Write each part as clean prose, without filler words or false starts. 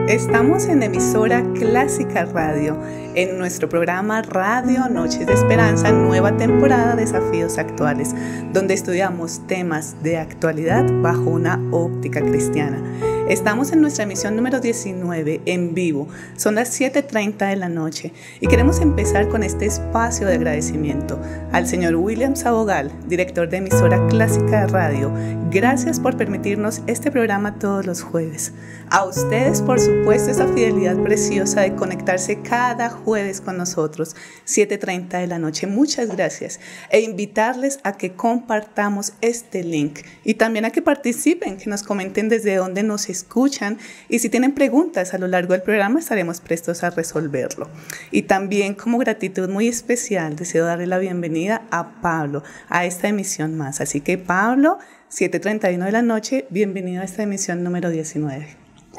Estamos en emisora Clásica Radio, en nuestro programa Radio Noches de Esperanza, nueva temporada Desafíos Actuales, donde estudiamos temas de actualidad bajo una óptica cristiana. Estamos en nuestra emisión número 19 en vivo, son las 7:30 de la noche y queremos empezar con este espacio de agradecimiento al señor William Sabogal, director de emisora Clásica Radio. Gracias por permitirnos este programa todos los jueves. A ustedes, por supuesto, esa fidelidad preciosa de conectarse cada jueves con nosotros, 7:30 de la noche. Muchas gracias. E invitarles a que compartamos este link y también a que participen, que nos comenten desde dónde nos escuchan y si tienen preguntas a lo largo del programa estaremos prestos a resolverlo. Y también como gratitud muy especial deseo darle la bienvenida a Pablo a esta emisión más. Así que Pablo, 7:31 de la noche, bienvenido a esta emisión número 19.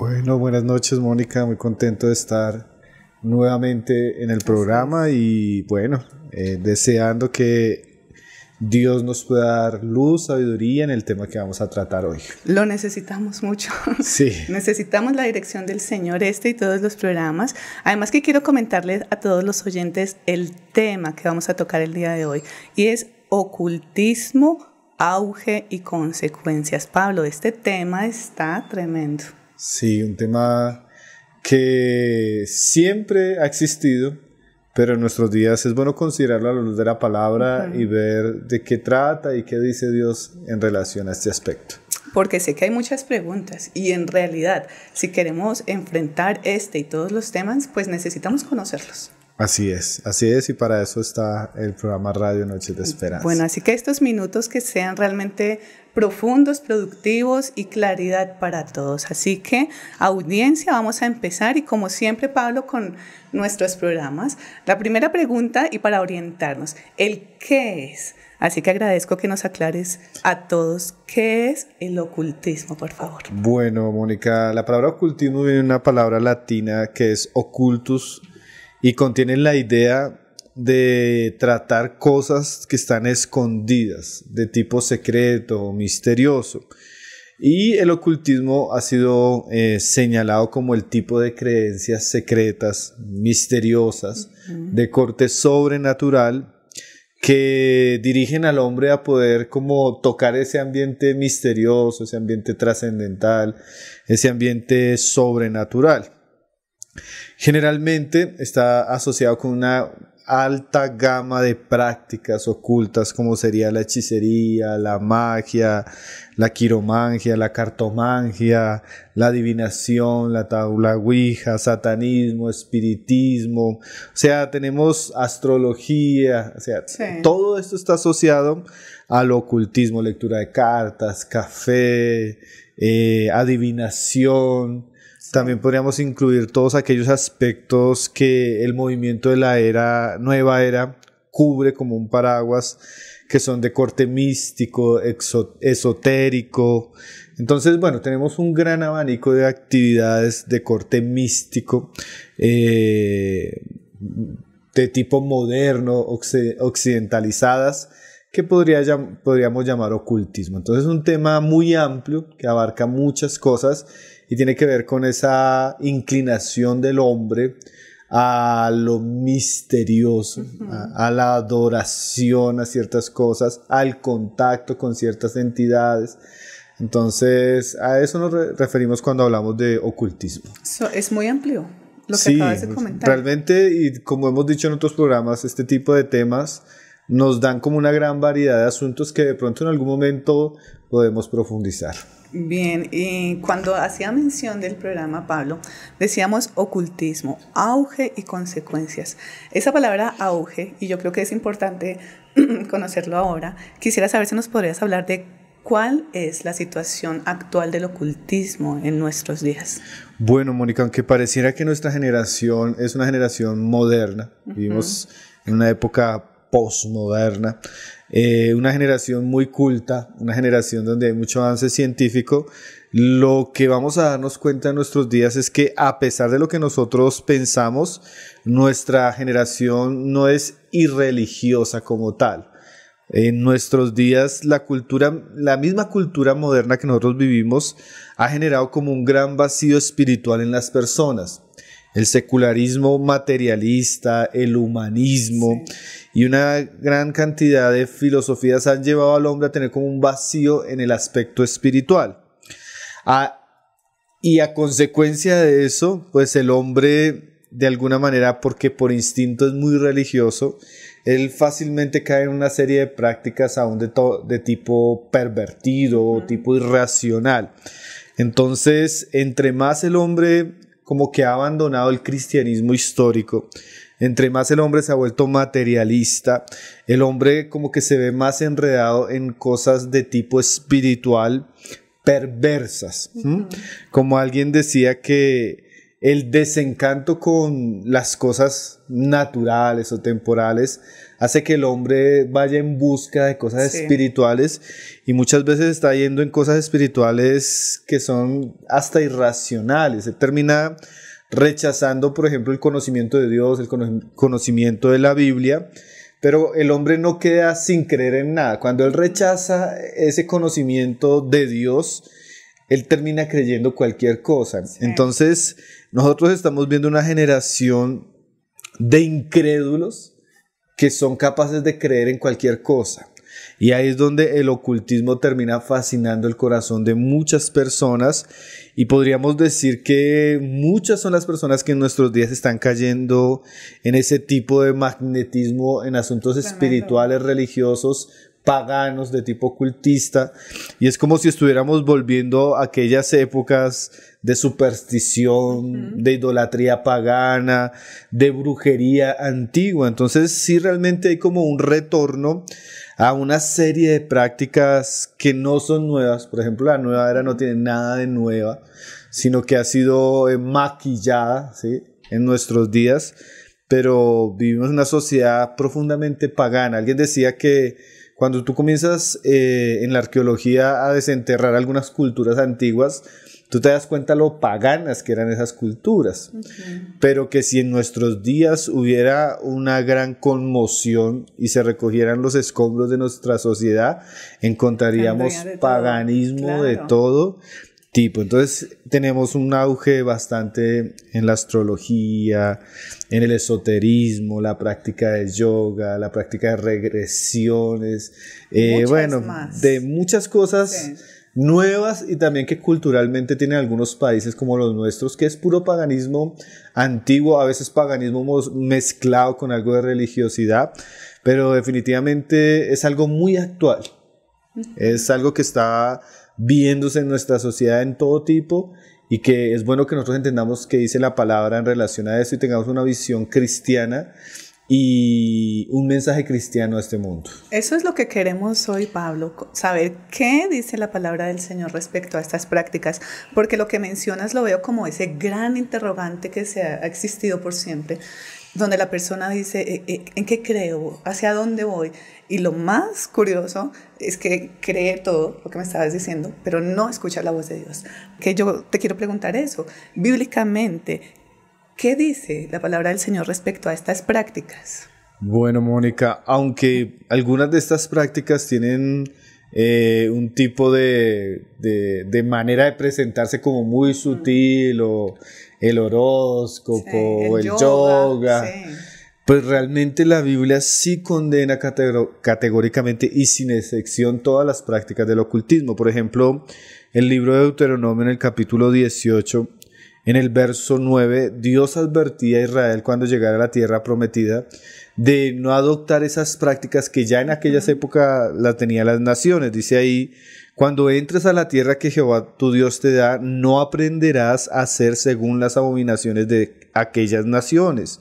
Bueno, buenas noches, Mónica, muy contento de estar nuevamente en el programa y bueno, deseando que Dios nos pueda dar luz, sabiduría en el tema que vamos a tratar hoy. Lo necesitamos mucho. Sí. Necesitamos la dirección del Señor y todos los programas. Además que quiero comentarles a todos los oyentes el tema que vamos a tocar el día de hoy y es ocultismo, auge y consecuencias. Pablo, este tema está tremendo. Sí, un tema que siempre ha existido, pero en nuestros días es bueno considerarlo a la luz de la palabra y ver de qué trata y qué dice Dios en relación a este aspecto. Porque sé que hay muchas preguntas y en realidad si queremos enfrentar este y todos los temas, pues necesitamos conocerlos. Así es y para eso está el programa Radio Noches de Esperanza. Bueno, así que estos minutos que sean realmente profundos, productivos y claridad para todos. Así que, audiencia, vamos a empezar y como siempre, Pablo, con nuestros programas. La primera pregunta y para orientarnos, el ¿qué es? Así que agradezco que nos aclares a todos qué es el ocultismo, por favor. Bueno, Mónica, la palabra ocultismo viene de una palabra latina que es occultus y contiene la idea de tratar cosas que están escondidas, de tipo secreto o misterioso. Y el ocultismo ha sido señalado como el tipo de creencias secretas, misteriosas, de corte sobrenatural, que dirigen al hombre a poder como tocar ese ambiente misterioso, ese ambiente trascendental, ese ambiente sobrenatural. Generalmente está asociado con una alta gama de prácticas ocultas como sería la hechicería, la magia, la quiromancia, la cartomancia, la adivinación, la tabla ouija, satanismo, espiritismo, o sea, tenemos astrología, o sea, sí. Todo esto está asociado al ocultismo, lectura de cartas, café, adivinación. También podríamos incluir todos aquellos aspectos que el movimiento de la nueva era cubre como un paraguas, que son de corte místico, esotérico. Entonces, bueno, tenemos un gran abanico de actividades de corte místico, de tipo moderno, occidentalizadas, que podríamos llamar ocultismo. Entonces es un tema muy amplio que abarca muchas cosas y tiene que ver con esa inclinación del hombre a lo misterioso, a la adoración a ciertas cosas, al contacto con ciertas entidades. Entonces a eso nos referimos cuando hablamos de ocultismo. Es muy amplio lo que acabas de comentar. Realmente, y como hemos dicho en otros programas, este tipo de temas nos dan como una gran variedad de asuntos que de pronto en algún momento podemos profundizar. Bien, y cuando hacía mención del programa, Pablo, decíamos ocultismo, auge y consecuencias. Esa palabra auge, y yo creo que es importante conocerlo ahora, quisiera saber si nos podrías hablar de cuál es la situación actual del ocultismo en nuestros días. Bueno, Mónica, aunque pareciera que nuestra generación es una generación moderna, vivimos en una época postmoderna, una generación muy culta, una generación donde hay mucho avance científico, lo que vamos a darnos cuenta en nuestros días es que a pesar de lo que nosotros pensamos, nuestra generación no es irreligiosa como tal. En nuestros días la misma cultura moderna que nosotros vivimos ha generado como un gran vacío espiritual en las personas. El secularismo materialista, el humanismo y una gran cantidad de filosofías han llevado al hombre a tener como un vacío en el aspecto espiritual. Y a consecuencia de eso, pues el hombre, de alguna manera, porque por instinto es muy religioso, él fácilmente cae en una serie de prácticas aún de tipo pervertido o tipo irracional. Entonces, entre más el hombre como que ha abandonado el cristianismo histórico, entre más el hombre se ha vuelto materialista, el hombre como que se ve más enredado en cosas de tipo espiritual perversas. Como alguien decía que el desencanto con las cosas naturales o temporales hace que el hombre vaya en busca de cosas espirituales y muchas veces está yendo en cosas espirituales que son hasta irracionales. Él termina rechazando, por ejemplo, el conocimiento de Dios, el conocimiento de la Biblia, pero el hombre no queda sin creer en nada. Cuando él rechaza ese conocimiento de Dios, él termina creyendo cualquier cosa. Entonces, nosotros estamos viendo una generación de incrédulos que son capaces de creer en cualquier cosa. Y ahí es donde el ocultismo termina fascinando el corazón de muchas personas y podríamos decir que muchas son las personas que en nuestros días están cayendo en ese tipo de magnetismo en asuntos espirituales, religiosos, paganos, de tipo ocultista, y es como si estuviéramos volviendo a aquellas épocas de superstición, de idolatría pagana, de brujería antigua. Entonces sí, realmente hay como un retorno a una serie de prácticas que no son nuevas. Por ejemplo, la nueva era no tiene nada de nueva, sino que ha sido maquillada, ¿sí?, en nuestros días, pero vivimos en una sociedad profundamente pagana. Alguien decía que cuando tú comienzas en la arqueología a desenterrar algunas culturas antiguas, tú te das cuenta lo paganas que eran esas culturas, pero que si en nuestros días hubiera una gran conmoción y se recogieran los escombros de nuestra sociedad, encontraríamos paganismo de todo tipo. Entonces tenemos un auge bastante en la astrología, en el esoterismo, la práctica de yoga, la práctica de regresiones, de muchas cosas nuevas y también que culturalmente tienen algunos países como los nuestros, que es puro paganismo antiguo, a veces paganismo mezclado con algo de religiosidad, pero definitivamente es algo muy actual, es algo que está viéndose en nuestra sociedad en todo tipo y que es bueno que nosotros entendamos qué dice la palabra en relación a eso y tengamos una visión cristiana y un mensaje cristiano a este mundo. Eso es lo que queremos hoy, Pablo, saber qué dice la palabra del Señor respecto a estas prácticas, porque lo que mencionas lo veo como ese gran interrogante que ha existido por siempre, donde la persona dice, ¿en qué creo? ¿Hacia dónde voy? Y lo más curioso es que cree todo lo que me estabas diciendo, pero no escucha la voz de Dios. Que yo te quiero preguntar eso, bíblicamente, ¿qué dice la palabra del Señor respecto a estas prácticas? Bueno, Mónica, aunque algunas de estas prácticas tienen un tipo de manera de presentarse como muy sutil, o el horóscopo, el yoga, pues realmente la Biblia sí condena categóricamente y sin excepción todas las prácticas del ocultismo. Por ejemplo, el libro de Deuteronomio en el capítulo 18, en el verso 9, Dios advertía a Israel cuando llegara a la tierra prometida de no adoptar esas prácticas que ya en aquellas épocas las tenían las naciones. Dice ahí, cuando entres a la tierra que Jehová tu Dios te da, no aprenderás a hacer según las abominaciones de aquellas naciones.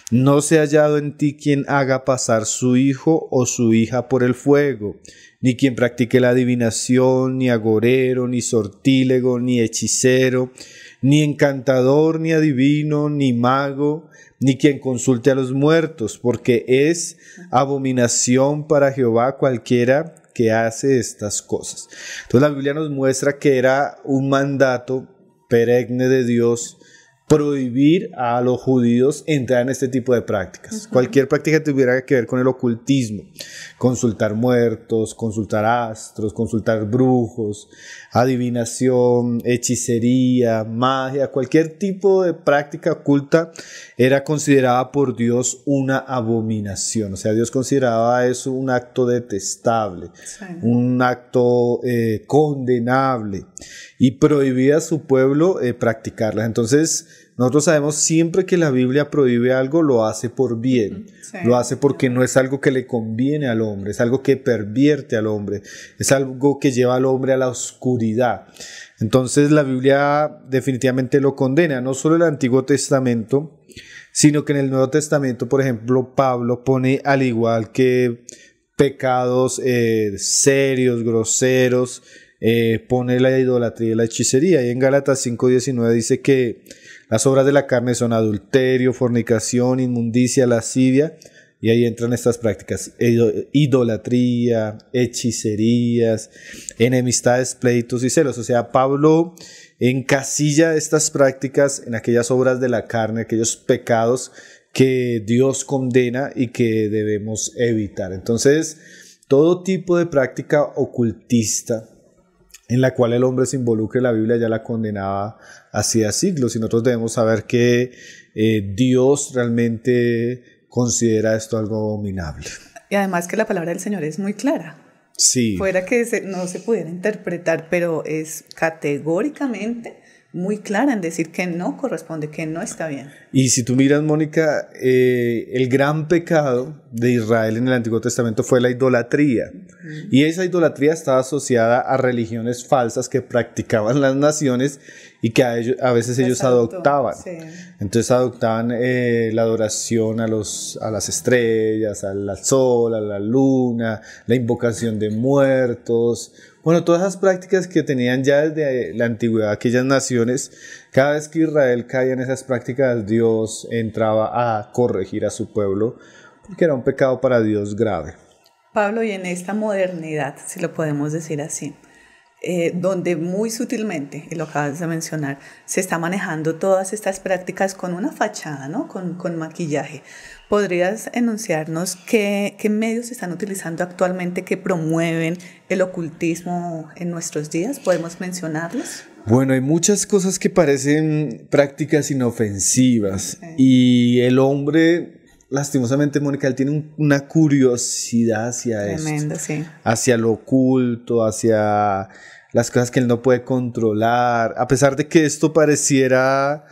No se ha hallado en ti quien haga pasar su hijo o su hija por el fuego, ni quien practique la adivinación, ni agorero, ni sortílego, ni hechicero, ni encantador, ni adivino, ni mago, ni quien consulte a los muertos, porque es abominación para Jehová cualquiera que hace estas cosas. Entonces la Biblia nos muestra que era un mandato perenne de Dios prohibir a los judíos entrar en este tipo de prácticas. Cualquier práctica que tuviera que ver con el ocultismo, consultar muertos, consultar astros, consultar brujos, adivinación, hechicería, magia, cualquier tipo de práctica oculta era considerada por Dios una abominación. O sea, Dios consideraba eso un acto detestable, un acto condenable, y prohibía a su pueblo practicarlas. Entonces, nosotros sabemos siempre que la Biblia prohíbe algo, lo hace por bien, lo hace porque no es algo que le conviene al hombre, es algo que pervierte al hombre, es algo que lleva al hombre a la oscuridad. Entonces la Biblia definitivamente lo condena, no solo el Antiguo Testamento, sino que en el Nuevo Testamento, por ejemplo, Pablo pone, al igual que pecados serios, groseros, pone la idolatría y la hechicería. Y en Gálatas 5:19 dice que las obras de la carne son adulterio, fornicación, inmundicia, lascivia, y ahí entran estas prácticas: idolatría, hechicerías, enemistades, pleitos y celos. O sea, Pablo encasilla estas prácticas en aquellas obras de la carne, aquellos pecados que Dios condena y que debemos evitar. Entonces, todo tipo de práctica ocultista en la cual el hombre se involucre, la Biblia ya la condenaba hacía siglos, y nosotros debemos saber que Dios realmente considera esto algo abominable. Y además que la palabra del Señor es muy clara. Sí. Fuera que no se pudiera interpretar, pero es categóricamente muy clara en decir que no corresponde, que no está bien. Y si tú miras, Mónica, el gran pecado de Israel en el Antiguo Testamento fue la idolatría. Y esa idolatría estaba asociada a religiones falsas que practicaban las naciones y que a veces ellos adoptaban. Sí. Entonces adoptaban la adoración a las estrellas, al sol, a la luna, la invocación de muertos. Bueno, todas esas prácticas que tenían ya desde la antigüedad aquellas naciones, cada vez que Israel caía en esas prácticas, Dios entraba a corregir a su pueblo, porque era un pecado para Dios grave. Pablo, y en esta modernidad, si lo podemos decir así, donde muy sutilmente, y lo acabas de mencionar, se está manejando todas estas prácticas con una fachada, ¿no? Con maquillaje. ¿Podrías enunciarnos qué medios se están utilizando actualmente que promueven el ocultismo en nuestros días? ¿Podemos mencionarlos? Bueno, hay muchas cosas que parecen prácticas inofensivas, y el hombre, lastimosamente, Mónica, él tiene una curiosidad hacia Tremendo, esto, sí. hacia lo oculto, hacia las cosas que él no puede controlar. A pesar de que esto pareciera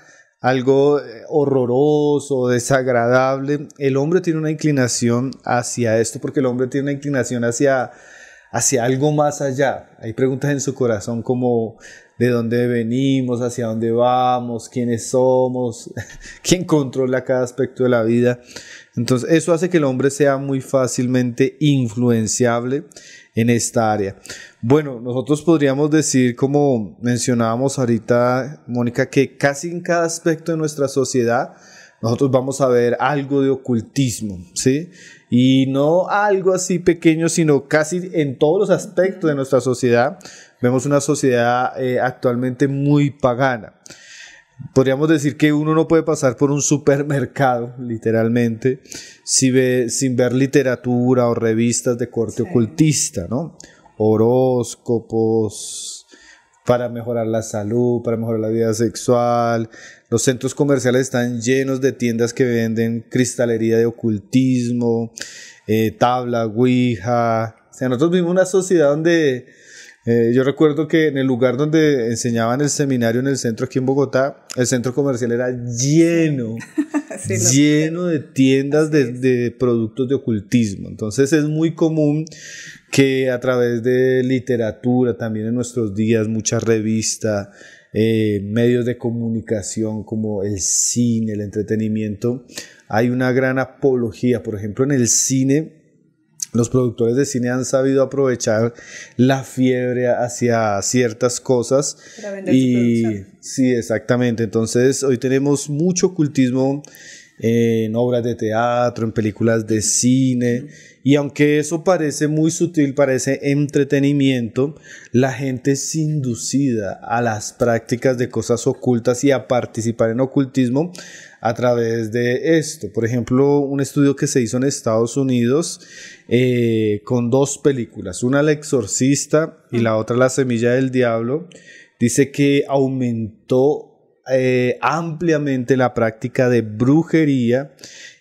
algo horroroso, desagradable, el hombre tiene una inclinación hacia esto, porque el hombre tiene una inclinación hacia algo más allá. Hay preguntas en su corazón como: ¿de dónde venimos? ¿Hacia dónde vamos? ¿Quiénes somos? ¿Quién controla cada aspecto de la vida? Entonces, eso hace que el hombre sea muy fácilmente influenciable en esta área. Bueno, nosotros podríamos decir, como mencionábamos ahorita, Mónica, que casi en cada aspecto de nuestra sociedad nosotros vamos a ver algo de ocultismo, ¿sí? Y no algo así pequeño, sino casi en todos los aspectos de nuestra sociedad. Vemos una sociedad actualmente muy pagana. Podríamos decir que uno no puede pasar por un supermercado, literalmente, sin ver literatura o revistas de corte ocultista, ¿no? Horóscopos para mejorar la salud, para mejorar la vida sexual. Los centros comerciales están llenos de tiendas que venden cristalería de ocultismo, tabla, ouija. O sea, nosotros vivimos una sociedad donde yo recuerdo que en el lugar donde enseñaban el seminario en el centro aquí en Bogotá, el centro comercial era lleno, sí, lleno de tiendas de productos de ocultismo. Entonces es muy común que a través de literatura, también en nuestros días, muchas revistas, medios de comunicación como el cine, el entretenimiento, hay una gran apología. Por ejemplo, en el cine, los productores de cine han sabido aprovechar la fiebre hacia ciertas cosas. Para vender su producción. Sí, exactamente. Entonces, hoy tenemos mucho ocultismo en obras de teatro, en películas de cine. Y aunque eso parece muy sutil, parece entretenimiento, la gente es inducida a las prácticas de cosas ocultas y a participar en ocultismo a través de esto. Por ejemplo, un estudio que se hizo en Estados Unidos con 2 películas, una El Exorcista y la otra La Semilla del Diablo, dice que aumentó ampliamente la práctica de brujería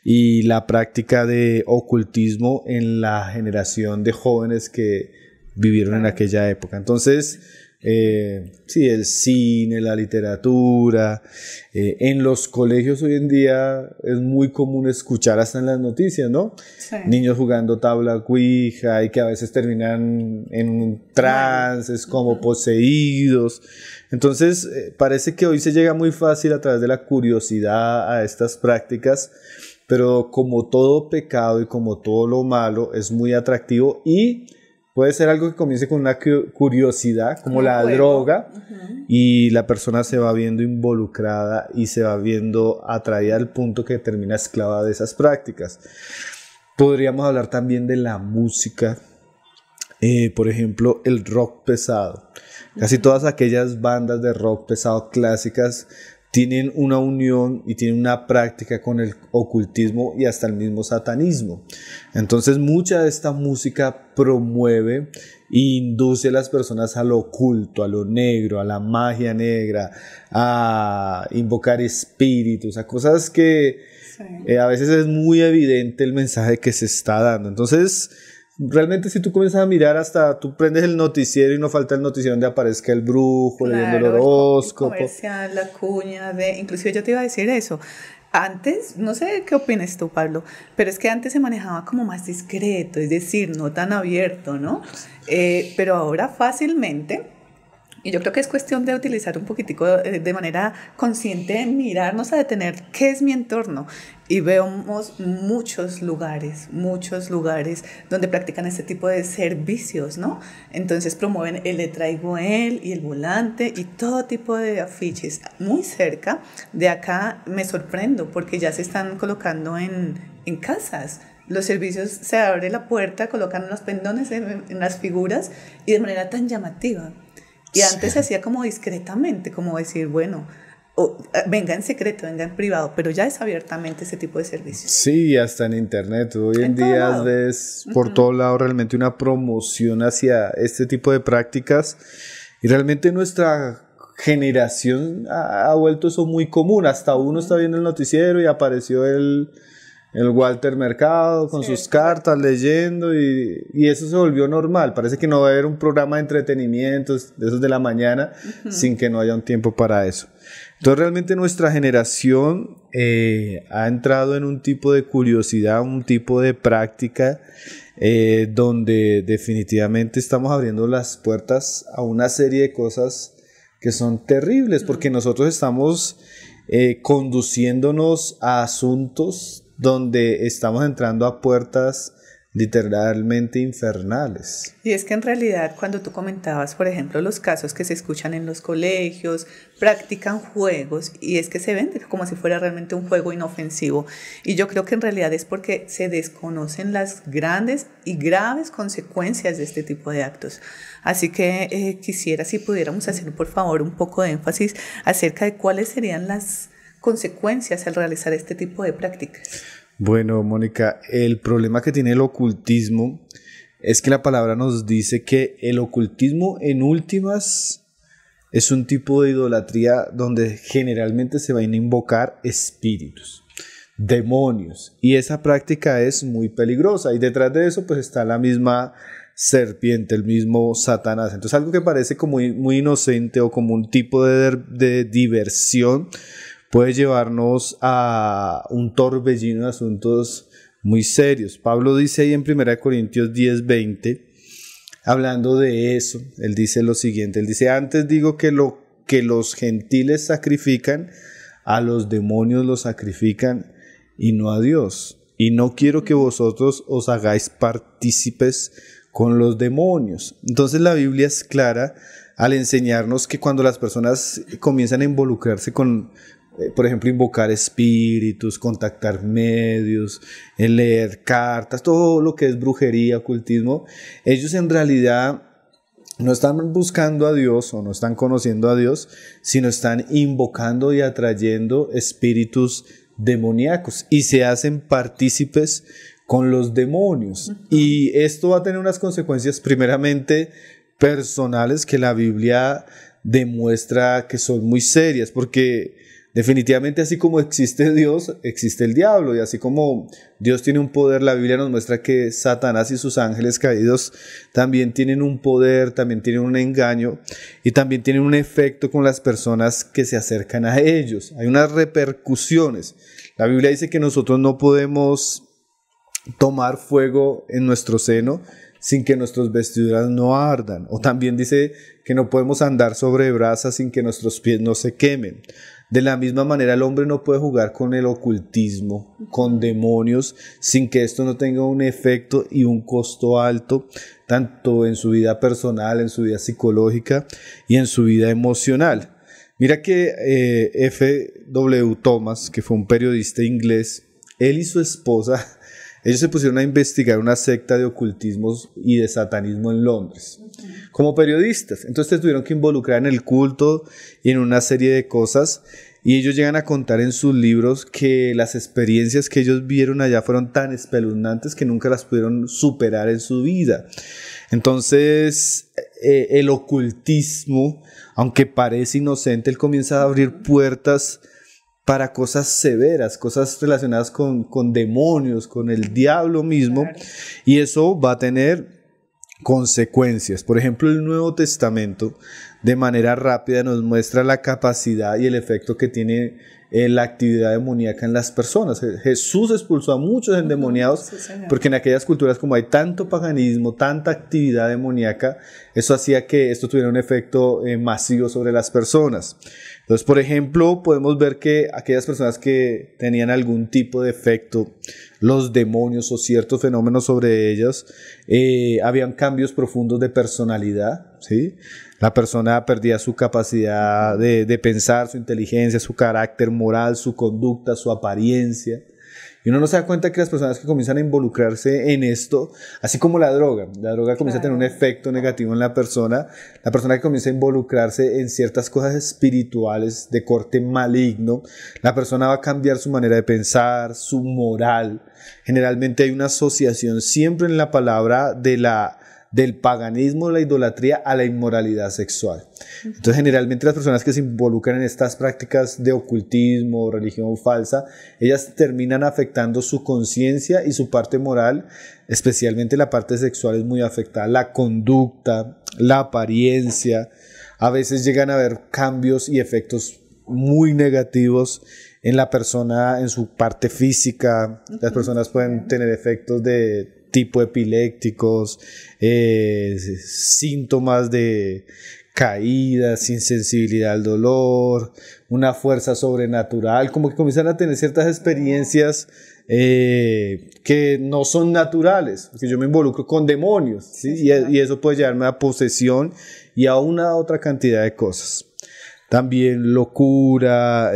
y la práctica de ocultismo en la generación de jóvenes que vivieron en aquella época. Entonces, sí, el cine, la literatura, en los colegios hoy en día es muy común escuchar hasta en las noticias, ¿no? Sí. Niños jugando tabla ouija y que a veces terminan en un trance, como poseídos. Entonces, parece que hoy se llega muy fácil a través de la curiosidad a estas prácticas, pero como todo pecado y como todo lo malo es muy atractivo y puede ser algo que comience con una curiosidad, como la droga, y la persona se va viendo involucrada y se va viendo atraída al punto que termina esclava de esas prácticas. Podríamos hablar también de la música, por ejemplo, el rock pesado. Casi todas aquellas bandas de rock pesado clásicas tienen una unión y tienen una práctica con el ocultismo y hasta el mismo satanismo. Entonces mucha de esta música promueve e induce a las personas a lo oculto, a lo negro, a la magia negra, a invocar espíritus, a cosas que a veces es muy evidente el mensaje que se está dando. Entonces, realmente si tú comienzas a mirar, hasta tú prendes el noticiero y no falta el noticiero donde aparezca el brujo, leyendo el horóscopo. El comercial, la cuña de... Inclusive yo te iba a decir eso. Antes, no sé qué opinas tú, Pablo, pero es que antes se manejaba como más discreto, es decir, no tan abierto, ¿no? Pero ahora fácilmente... Y yo creo que es cuestión de utilizar un poquitico de manera consciente, mirarnos a detener qué es mi entorno. Y vemos muchos lugares donde practican este tipo de servicios, ¿no? Entonces promueven el le traigo él y el volante y todo tipo de afiches. Muy cerca de acá me sorprendo porque ya se están colocando en casas. Los servicios, se abre la puerta, colocan unos pendones en las figuras y de manera tan llamativa. Y antes se hacía como discretamente, como decir, bueno, venga en secreto, venga en privado, pero ya es abiertamente ese tipo de servicios. Sí, hasta en internet. Hoy en día ves por todo lado realmente una promoción hacia este tipo de prácticas y realmente nuestra generación ha vuelto eso muy común. Hasta uno está viendo el noticiero y apareció el Walter Mercado con sus cartas leyendo y eso se volvió normal. Parece que no va a haber un programa de entretenimiento de esos de la mañana sin que no haya un tiempo para eso. Entonces realmente nuestra generación ha entrado en un tipo de curiosidad, un tipo de práctica donde definitivamente estamos abriendo las puertas a una serie de cosas que son terribles porque nosotros estamos conduciéndonos a asuntos donde estamos entrando a puertas literalmente infernales. Y es que en realidad cuando tú comentabas, por ejemplo, los casos que se escuchan en los colegios, practican juegos y es que se vende como si fuera realmente un juego inofensivo. Y yo creo que en realidad es porque se desconocen las grandes y graves consecuencias de este tipo de actos. Así que quisiera si pudiéramos hacer por favor un poco de énfasis acerca de cuáles serían las consecuencias al realizar este tipo de prácticas. Bueno, Mónica, el problema que tiene el ocultismo es que la palabra nos dice que el ocultismo en últimas es un tipo de idolatría donde generalmente se van a invocar espíritus, demonios, y esa práctica es muy peligrosa y detrás de eso pues está la misma serpiente, el mismo Satanás. Entonces algo que parece como muy inocente o como un tipo de diversión puede llevarnos a un torbellino de asuntos muy serios. Pablo dice ahí en 1 Corintios 10:20, hablando de eso, él dice lo siguiente, él dice, antes digo que lo que los gentiles sacrifican, a los demonios los sacrifican y no a Dios. Y no quiero que vosotros os hagáis partícipes con los demonios. Entonces la Biblia es clara al enseñarnos que cuando las personas comienzan a involucrarse con por ejemplo, invocar espíritus, contactar medios, leer cartas, todo lo que es brujería, ocultismo, ellos en realidad no están buscando a Dios o no están conociendo a Dios, sino están invocando y atrayendo espíritus demoníacos y se hacen partícipes con los demonios. Y esto va a tener unas consecuencias primeramente personales que la Biblia demuestra que son muy serias, porque definitivamente así como existe Dios, existe el diablo, y así como Dios tiene un poder, la Biblia nos muestra que Satanás y sus ángeles caídos también tienen un poder, también tienen un engaño y también tienen un efecto con las personas que se acercan a ellos. Hay unas repercusiones. La Biblia dice que nosotros no podemos tomar fuego en nuestro seno sin que nuestras vestiduras no ardan, o también dice que no podemos andar sobre brasas sin que nuestros pies no se quemen. De la misma manera, el hombre no puede jugar con el ocultismo, con demonios, sin que esto no tenga un efecto y un costo alto, tanto en su vida personal, en su vida psicológica y en su vida emocional. Mira que F.W. Thomas, que fue un periodista inglés, él y su esposa, ellos se pusieron a investigar una secta de ocultismos y de satanismo en Londres, como periodistas. Entonces se tuvieron que involucrar en el culto y en una serie de cosas, y ellos llegan a contar en sus libros que las experiencias que ellos vieron allá fueron tan espeluznantes que nunca las pudieron superar en su vida. Entonces el ocultismo, aunque parece inocente, él comienza a abrir puertas para cosas severas, cosas relacionadas con demonios, con el diablo mismo, y eso va a tener consecuencias. Por ejemplo, el Nuevo Testamento de manera rápida nos muestra la capacidad y el efecto que tiene la actividad demoníaca en las personas. Jesús expulsó a muchos endemoniados, sí, porque en aquellas culturas, como hay tanto paganismo, tanta actividad demoníaca, eso hacía que esto tuviera un efecto masivo sobre las personas. Entonces, por ejemplo, podemos ver que aquellas personas que tenían algún tipo de efecto, los demonios o ciertos fenómenos sobre ellos, habían cambios profundos de personalidad, ¿sí? La persona perdía su capacidad de pensar, su inteligencia, su carácter moral, su conducta, su apariencia. Y uno no se da cuenta que las personas que comienzan a involucrarse en esto, así como la droga comienza a tener un efecto negativo en la persona que comienza a involucrarse en ciertas cosas espirituales de corte maligno, la persona va a cambiar su manera de pensar, su moral. Generalmente hay una asociación siempre en la palabra del paganismo, la idolatría, a la inmoralidad sexual. Entonces, generalmente las personas que se involucran en estas prácticas de ocultismo o religión falsa, ellas terminan afectando su conciencia y su parte moral, especialmente la parte sexual es muy afectada, la conducta, la apariencia. A veces llegan a haber cambios y efectos muy negativos en la persona, en su parte física. Las personas pueden tener efectos de tipo epilépticos, síntomas de caídas, insensibilidad al dolor, una fuerza sobrenatural, como que comienzan a tener ciertas experiencias que no son naturales, porque yo me involucro con demonios, ¿sí? Y eso puede llevarme a posesión y a una otra cantidad de cosas. También locura,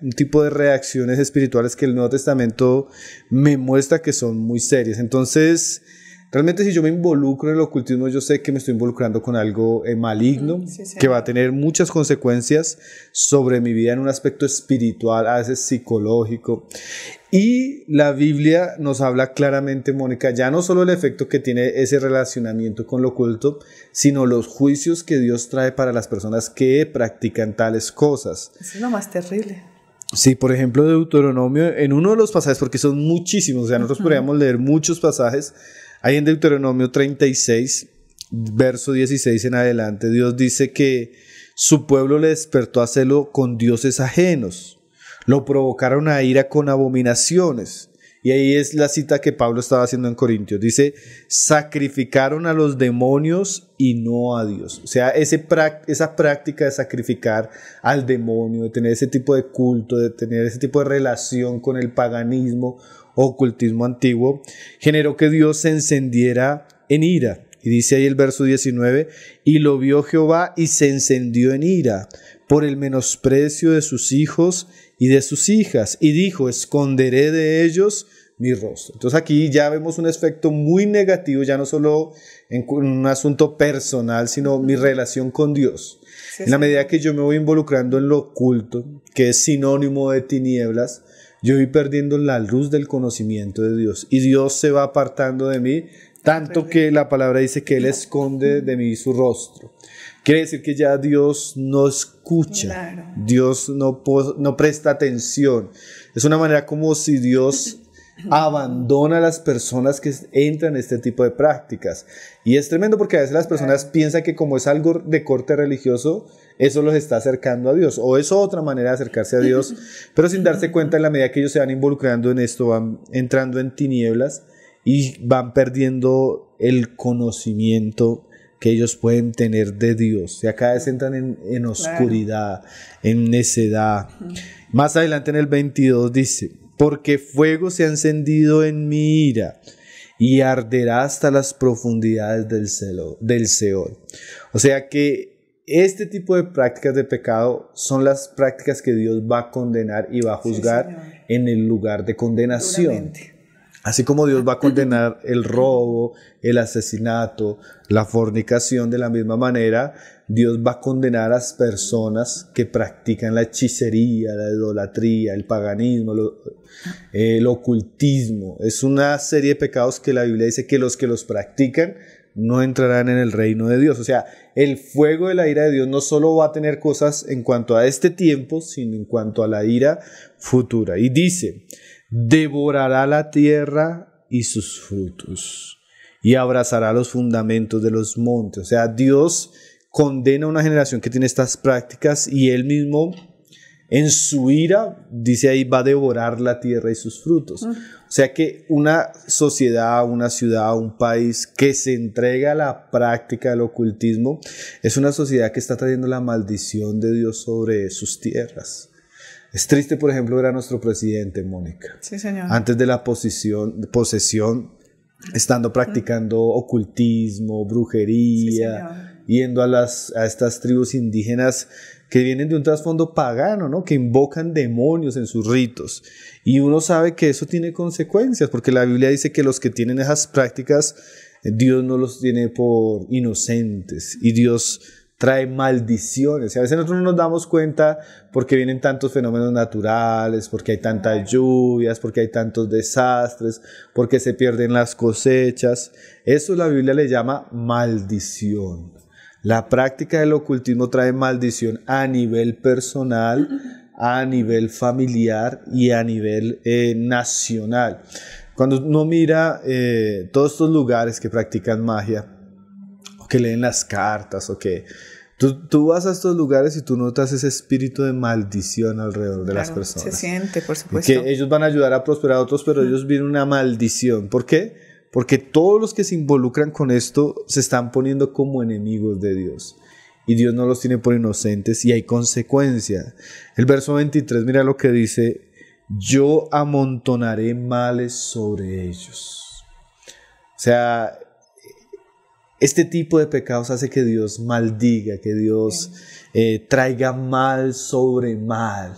un tipo de reacciones espirituales que el Nuevo Testamento me muestra que son muy serias. Entonces, realmente si yo me involucro en el ocultismo, yo sé que me estoy involucrando con algo maligno, que va a tener muchas consecuencias sobre mi vida en un aspecto espiritual, a veces psicológico. Y la Biblia nos habla claramente, Mónica, ya no solo el efecto que tiene ese relacionamiento con lo oculto, sino los juicios que Dios trae para las personas que practican tales cosas. Eso es lo más terrible. Sí, por ejemplo, Deuteronomio, en uno de los pasajes, porque son muchísimos, o sea, nosotros podríamos leer muchos pasajes. Ahí en Deuteronomio 36, verso 16 en adelante, Dios dice que su pueblo le despertó a celo con dioses ajenos. Lo provocaron a ira con abominaciones. Y ahí es la cita que Pablo estaba haciendo en Corintios. Dice, sacrificaron a los demonios y no a Dios. O sea, esa práctica de sacrificar al demonio, de tener ese tipo de culto, de tener ese tipo de relación con el paganismo o ocultismo antiguo, generó que Dios se encendiera en ira. Y dice ahí el verso 19, y lo vio Jehová y se encendió en ira, por el menosprecio de sus hijos y de sus hijas. Y dijo, esconderé de ellos mi rostro. Entonces aquí ya vemos un efecto muy negativo, ya no solo en un asunto personal, sino mi relación con Dios. Sí, en la medida que yo me voy involucrando en lo oculto, que es sinónimo de tinieblas, yo voy perdiendo la luz del conocimiento de Dios. Y Dios se va apartando de mí, tanto que la palabra dice que Él esconde de mí su rostro. Quiere decir que ya Dios no escucha, claro. Dios no presta atención. Es una manera como si Dios abandona a las personas que entran en este tipo de prácticas. Y es tremendo porque a veces las personas piensan que como es algo de corte religioso, eso los está acercando a Dios, o es otra manera de acercarse a Dios, pero sin darse cuenta, en la medida que ellos se van involucrando en esto, van entrando en tinieblas y van perdiendo el conocimiento que ellos pueden tener de Dios. Y cada vez entran en oscuridad, en necedad. Más adelante en el 22 dice, porque fuego se ha encendido en mi ira y arderá hasta las profundidades del Seol. O sea que este tipo de prácticas de pecado son las prácticas que Dios va a condenar y va a juzgar en el lugar de condenación. Duramente. Así como Dios va a condenar el robo, el asesinato, la fornicación, de la misma manera, Dios va a condenar a las personas que practican la hechicería, la idolatría, el paganismo, el ocultismo. Es una serie de pecados que la Biblia dice que los practican no entrarán en el reino de Dios. O sea, el fuego de la ira de Dios no solo va a tener cosas en cuanto a este tiempo, sino en cuanto a la ira futura. Y dice, devorará la tierra y sus frutos, y abrazará los fundamentos de los montes. O sea, Dios condena a una generación que tiene estas prácticas y Él mismo, en su ira, dice ahí, va a devorar la tierra y sus frutos. O sea que una sociedad, una ciudad, un país que se entrega a la práctica del ocultismo es una sociedad que está trayendo la maldición de Dios sobre sus tierras. Es triste, por ejemplo, ver a nuestro presidente, Mónica. Sí, señor. Antes de la posesión, estando practicando ocultismo, brujería, sí, yendo a estas tribus indígenas que vienen de un trasfondo pagano, ¿no? Que invocan demonios en sus ritos. Y uno sabe que eso tiene consecuencias, porque la Biblia dice que los que tienen esas prácticas, Dios no los tiene por inocentes, y Dios trae maldiciones. Y a veces nosotros no nos damos cuenta porque vienen tantos fenómenos naturales, porque hay tantas lluvias, porque hay tantos desastres, porque se pierden las cosechas. Eso la Biblia le llama maldición. La práctica del ocultismo trae maldición a nivel personal, a nivel familiar y a nivel nacional. Cuando uno mira todos estos lugares que practican magia, o que leen las cartas, o que tú vas a estos lugares y tú notas ese espíritu de maldición alrededor de las personas. Se siente, por supuesto. Que ellos van a ayudar a prosperar a otros, pero ellos vienen una maldición. ¿Por qué? Porque todos los que se involucran con esto se están poniendo como enemigos de Dios. Y Dios no los tiene por inocentes y hay consecuencia. El verso 23, mira lo que dice: yo amontonaré males sobre ellos. O sea, este tipo de pecados hace que Dios maldiga, que Dios traiga mal sobre mal.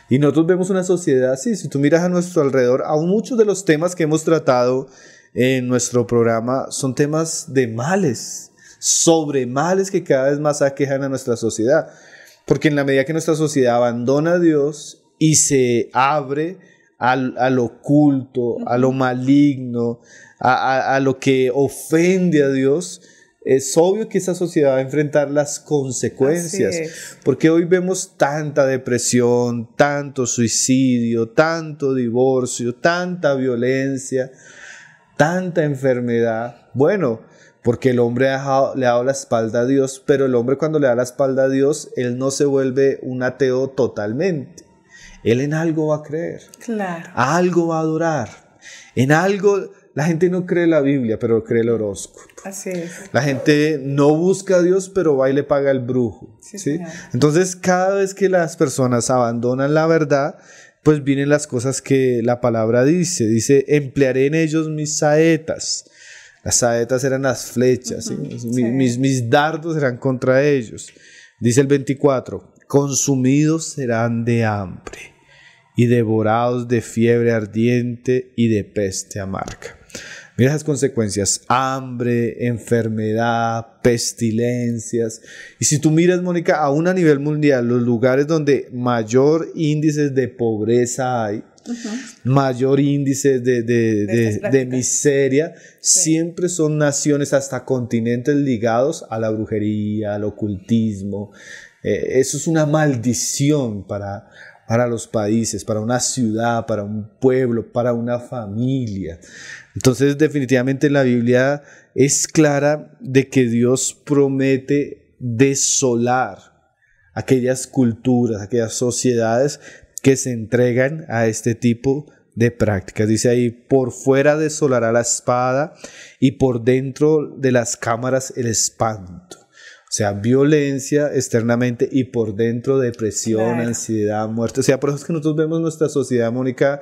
Y nosotros vemos una sociedad así. Si tú miras a nuestro alrededor, aún muchos de los temas que hemos tratado en nuestro programa son temas de males, sobre males que cada vez más aquejan a nuestra sociedad. Porque en la medida que nuestra sociedad abandona a Dios y se abre al oculto, a lo maligno, a lo que ofende a Dios, es obvio que esa sociedad va a enfrentar las consecuencias. Porque hoy vemos tanta depresión, tanto suicidio, tanto divorcio, tanta violencia, tanta enfermedad. Bueno, porque el hombre le ha dado la espalda a Dios, pero el hombre, cuando le da la espalda a Dios, él no se vuelve un ateo totalmente. Él en algo va a creer. Claro. A algo va a adorar. En algo, la gente no cree la Biblia, pero cree el horóscopo. Así es. La gente no busca a Dios, pero va y le paga el brujo. ¿Sí? Entonces, cada vez que las personas abandonan la verdad, pues vienen las cosas que la palabra dice. Dice, emplearé en ellos mis saetas. Las saetas eran las flechas. ¿sí? Mis dardos eran contra ellos. Dice el 24. consumidos serán de hambre y devorados de fiebre ardiente y de peste amarga. Mira esas consecuencias: hambre, enfermedad, pestilencias. Y si tú miras, Mónica, aún a nivel mundial, los lugares donde mayor índice de pobreza hay, mayor índice de miseria, siempre son naciones, hasta continentes ligados a la brujería, al ocultismo. Eso es una maldición para los países, para una ciudad, para un pueblo, para una familia. Entonces, definitivamente la Biblia es clara de que Dios promete desolar aquellas culturas, aquellas sociedades que se entregan a este tipo de prácticas. Dice ahí: por fuera desolará la espada y por dentro de las cámaras el espanto. O sea, violencia externamente y por dentro depresión, ansiedad, muerte. O sea, por eso es que nosotros vemos nuestra sociedad, Mónica,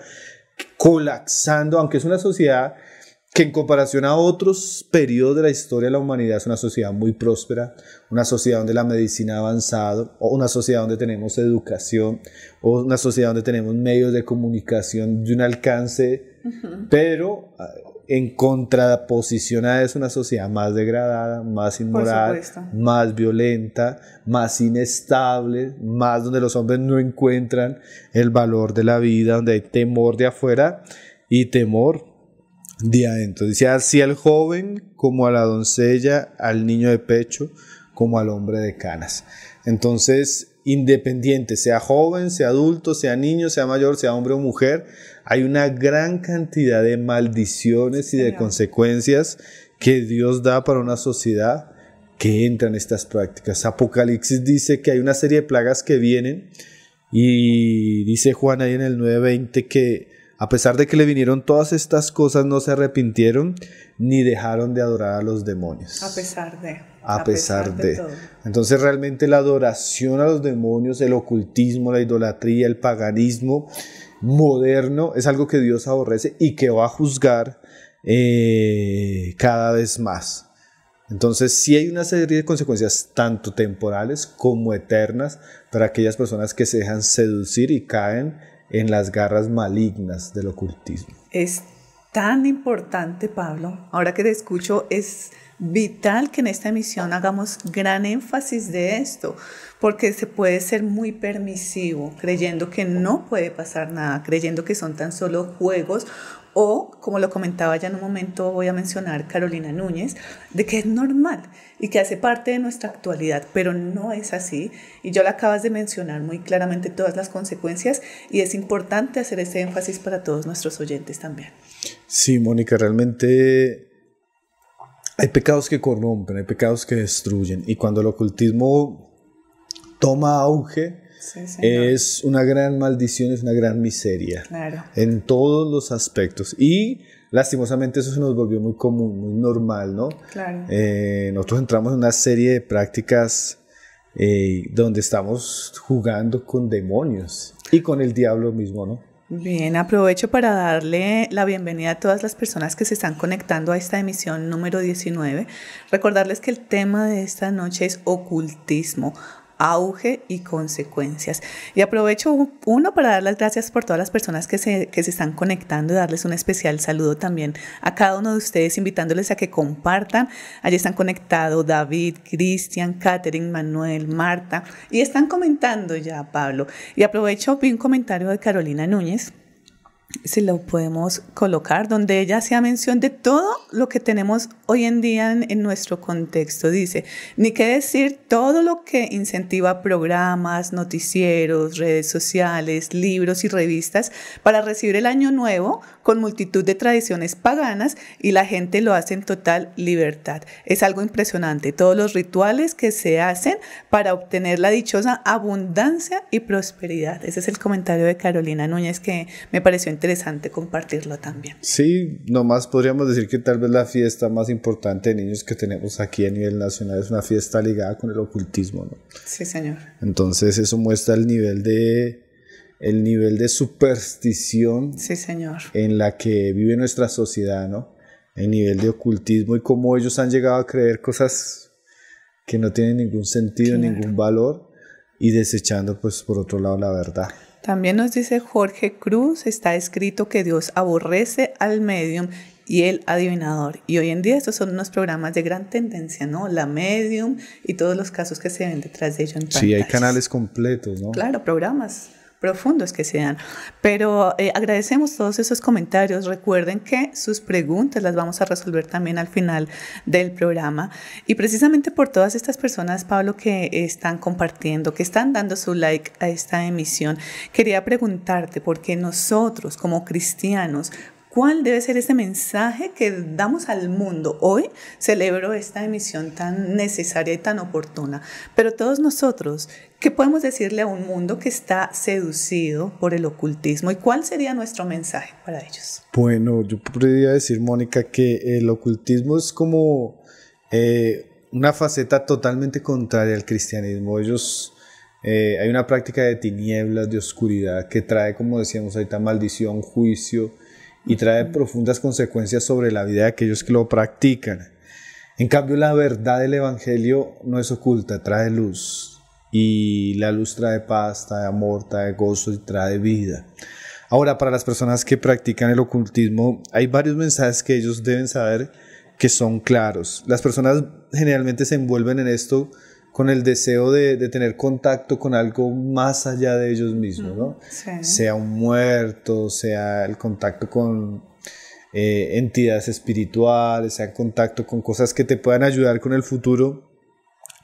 colapsando, aunque es una sociedad que en comparación a otros periodos de la historia de la humanidad es una sociedad muy próspera, una sociedad donde la medicina ha avanzado, o una sociedad donde tenemos educación, o una sociedad donde tenemos medios de comunicación de un alcance, pero en contraposición a eso, una sociedad más degradada, más inmoral, más violenta, más inestable, más donde los hombres no encuentran el valor de la vida, donde hay temor de afuera y temor de adentro. Dice: así al joven como a la doncella, al niño de pecho como al hombre de canas. Entonces, independiente, sea joven, sea adulto, sea niño, sea mayor, sea hombre o mujer, hay una gran cantidad de maldiciones y de consecuencias que Dios da para una sociedad que entra en estas prácticas. Apocalipsis dice que hay una serie de plagas que vienen, y dice Juan ahí en el 9:20 que a pesar de que le vinieron todas estas cosas, no se arrepintieron ni dejaron de adorar a los demonios. A pesar de todo. Entonces realmente la adoración a los demonios, el ocultismo, la idolatría, el paganismo moderno es algo que Dios aborrece y que va a juzgar cada vez más. Entonces sí hay una serie de consecuencias tanto temporales como eternas para aquellas personas que se dejan seducir y caen en las garras malignas del ocultismo. Es tan importante, Pablo, ahora que te escucho, es vital que en esta emisión hagamos gran énfasis de esto, porque se puede ser muy permisivo, creyendo que no puede pasar nada, creyendo que son tan solo juegos, o, como lo comentaba ya en un momento, voy a mencionar Carolina Núñez, de que es normal y que hace parte de nuestra actualidad, pero no es así. Y yo la acabas de mencionar muy claramente todas las consecuencias, y es importante hacer ese énfasis para todos nuestros oyentes también. Sí, Mónica, realmente hay pecados que corrompen, hay pecados que destruyen, y cuando el ocultismo toma auge, es una gran maldición, es una gran miseria, en todos los aspectos, y lastimosamente eso se nos volvió muy común, muy normal, ¿no? Nosotros entramos en una serie de prácticas donde estamos jugando con demonios y con el diablo mismo, ¿no? Bien, aprovecho para darle la bienvenida a todas las personas que se están conectando a esta emisión número 19. Recordarles que el tema de esta noche es ocultismo, auge y consecuencias. Y aprovecho para dar las gracias por todas las personas que se están conectando, y darles un especial saludo también a cada uno de ustedes, invitándoles a que compartan. Allí están conectados David, Cristian, Catherine, Manuel, Marta, y están comentando ya, Pablo. Y aprovecho, vi un comentario de Carolina Núñez, si lo podemos colocar, donde ella hacía mención de todo lo que tenemos hoy en día en nuestro contexto. Dice: ni qué decir todo lo que incentiva programas, noticieros, redes sociales, libros y revistas para recibir el año nuevo con multitud de tradiciones paganas, y la gente lo hace en total libertad. Es algo impresionante, todos los rituales que se hacen para obtener la dichosa abundancia y prosperidad. Ese es el comentario de Carolina Núñez, que me pareció interesante compartirlo también. Sí, nomás podríamos decir que tal vez la fiesta más importante de niños que tenemos aquí a nivel nacional es una fiesta ligada con el ocultismo, ¿no? Sí, señor. Entonces eso muestra el nivel de superstición, sí, señor, en la que vive nuestra sociedad, ¿no? El nivel de ocultismo y cómo ellos han llegado a creer cosas que no tienen ningún sentido, ningún valor, y desechando pues por otro lado la verdad. También nos dice Jorge Cruz, está escrito que Dios aborrece al medium y el adivinador. Y hoy en día estos son unos programas de gran tendencia, ¿no? La medium y todos los casos que se ven detrás de ello en pantallas. Sí, hay canales completos, ¿no? Claro, programas profundos que se dan. Pero agradecemos todos esos comentarios. Recuerden que sus preguntas las vamos a resolver también al final del programa. Y precisamente por todas estas personas, Pablo, que están compartiendo, que están dando su like a esta emisión, quería preguntarte, porque nosotros como cristianos, ¿cuál debe ser ese mensaje que damos al mundo? Hoy celebro esta emisión tan necesaria y tan oportuna, pero todos nosotros, ¿qué podemos decirle a un mundo que está seducido por el ocultismo? ¿Y cuál sería nuestro mensaje para ellos? Bueno, yo podría decir, Mónica, que el ocultismo es como una faceta totalmente contraria al cristianismo. Hay una práctica de tinieblas, de oscuridad, que trae, como decíamos ahorita, maldición, juicio, y trae profundas consecuencias sobre la vida de aquellos que lo practican. En cambio, la verdad del Evangelio no es oculta, trae luz. Y la luz trae paz, trae amor, trae gozo y trae vida. Ahora, para las personas que practican el ocultismo, hay varios mensajes que ellos deben saber que son claros. Las personas generalmente se envuelven en esto con el deseo de tener contacto con algo más allá de ellos mismos, ¿no? Sí. Sea un muerto, sea el contacto con entidades espirituales, sea el contacto con cosas que te puedan ayudar con el futuro.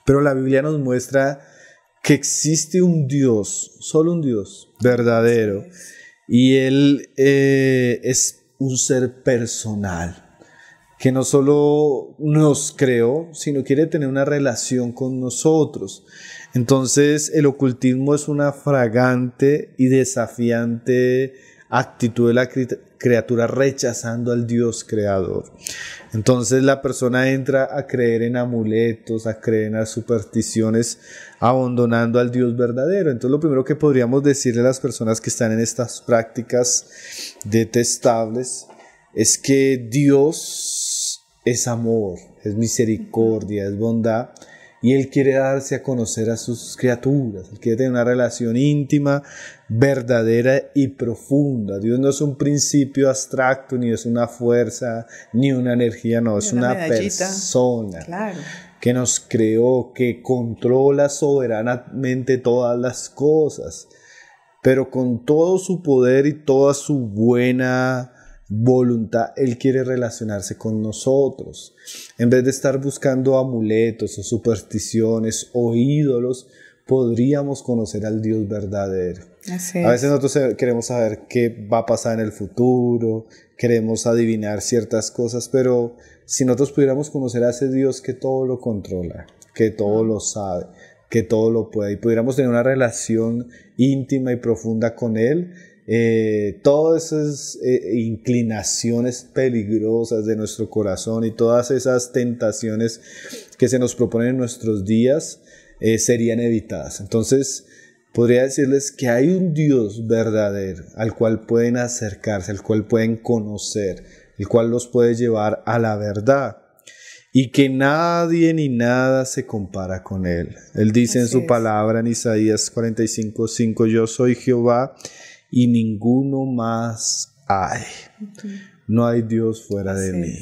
Pero la Biblia nos muestra que existe un Dios, solo un Dios verdadero, y Él es un ser personal, que no solo nos creó, sino quiere tener una relación con nosotros. Entonces, el ocultismo es una fragante y desafiante actitud de la criatura rechazando al Dios creador. Entonces, la persona entra a creer en amuletos, a creer en las supersticiones, abandonando al Dios verdadero. Entonces, lo primero que podríamos decirle a las personas que están en estas prácticas detestables es que Dios es amor, es misericordia, es bondad, y Él quiere darse a conocer a sus criaturas. Él quiere tener una relación íntima, verdadera y profunda. Dios no es un principio abstracto, ni es una fuerza, ni una energía, no, es una persona, claro, que nos creó, que controla soberanamente todas las cosas, pero con todo su poder y toda su buena voluntad, Él quiere relacionarse con nosotros. En vez de estar buscando amuletos o supersticiones o ídolos, podríamos conocer al Dios verdadero. A veces nosotros queremos saber qué va a pasar en el futuro, queremos adivinar ciertas cosas, pero si nosotros pudiéramos conocer a ese Dios que todo lo controla, que todo lo sabe, que todo lo puede, y pudiéramos tener una relación íntima y profunda con Él, todas esas inclinaciones peligrosas de nuestro corazón y todas esas tentaciones que se nos proponen en nuestros días serían evitadas. Entonces podría decirles que hay un Dios verdadero al cual pueden acercarse, al cual pueden conocer, el cual los puede llevar a la verdad, y que nadie ni nada se compara con Él. Él dice en su palabra en Isaías 45:5: yo soy Jehová y ninguno más hay. No hay Dios fuera de mí.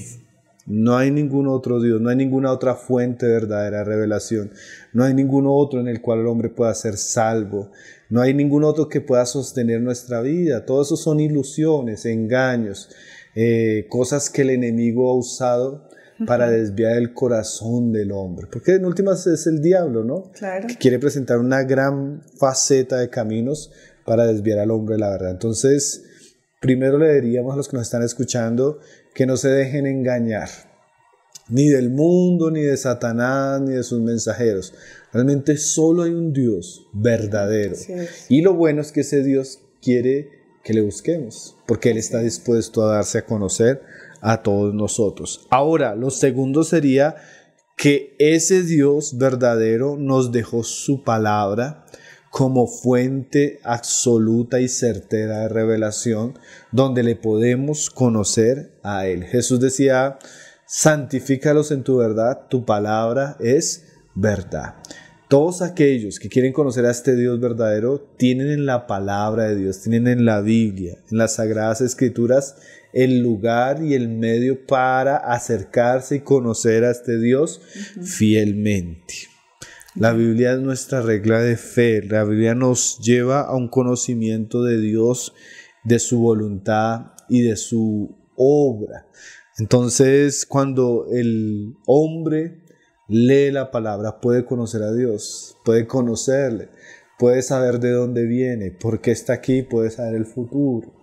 No hay ningún otro Dios, no hay ninguna otra fuente de verdadera revelación. No hay ningún otro en el cual el hombre pueda ser salvo. No hay ningún otro que pueda sostener nuestra vida. Todo eso son ilusiones, engaños, cosas que el enemigo ha usado para desviar el corazón del hombre. Porque en últimas es el diablo, ¿no? Claro. Que quiere presentar una gran faceta de caminos para desviar al hombre de la verdad. Entonces, primero le diríamos a los que nos están escuchando que no se dejen engañar, ni del mundo, ni de Satanás, ni de sus mensajeros. Realmente solo hay un Dios verdadero. Y lo bueno es que ese Dios quiere que le busquemos, porque Él está dispuesto a darse a conocer a todos nosotros. Ahora, lo segundo sería que ese Dios verdadero nos dejó su palabra como fuente absoluta y certera de revelación, donde le podemos conocer a Él. Jesús decía: santifícalos en tu verdad, tu palabra es verdad. Todos aquellos que quieren conocer a este Dios verdadero tienen en la palabra de Dios, tienen en la Biblia, en las Sagradas Escrituras, el lugar y el medio para acercarse y conocer a este Dios fielmente. La Biblia es nuestra regla de fe. La Biblia nos lleva a un conocimiento de Dios, de su voluntad y de su obra. Entonces, cuando el hombre lee la palabra, puede conocer a Dios, puede conocerle, puede saber de dónde viene, por qué está aquí, puede saber el futuro.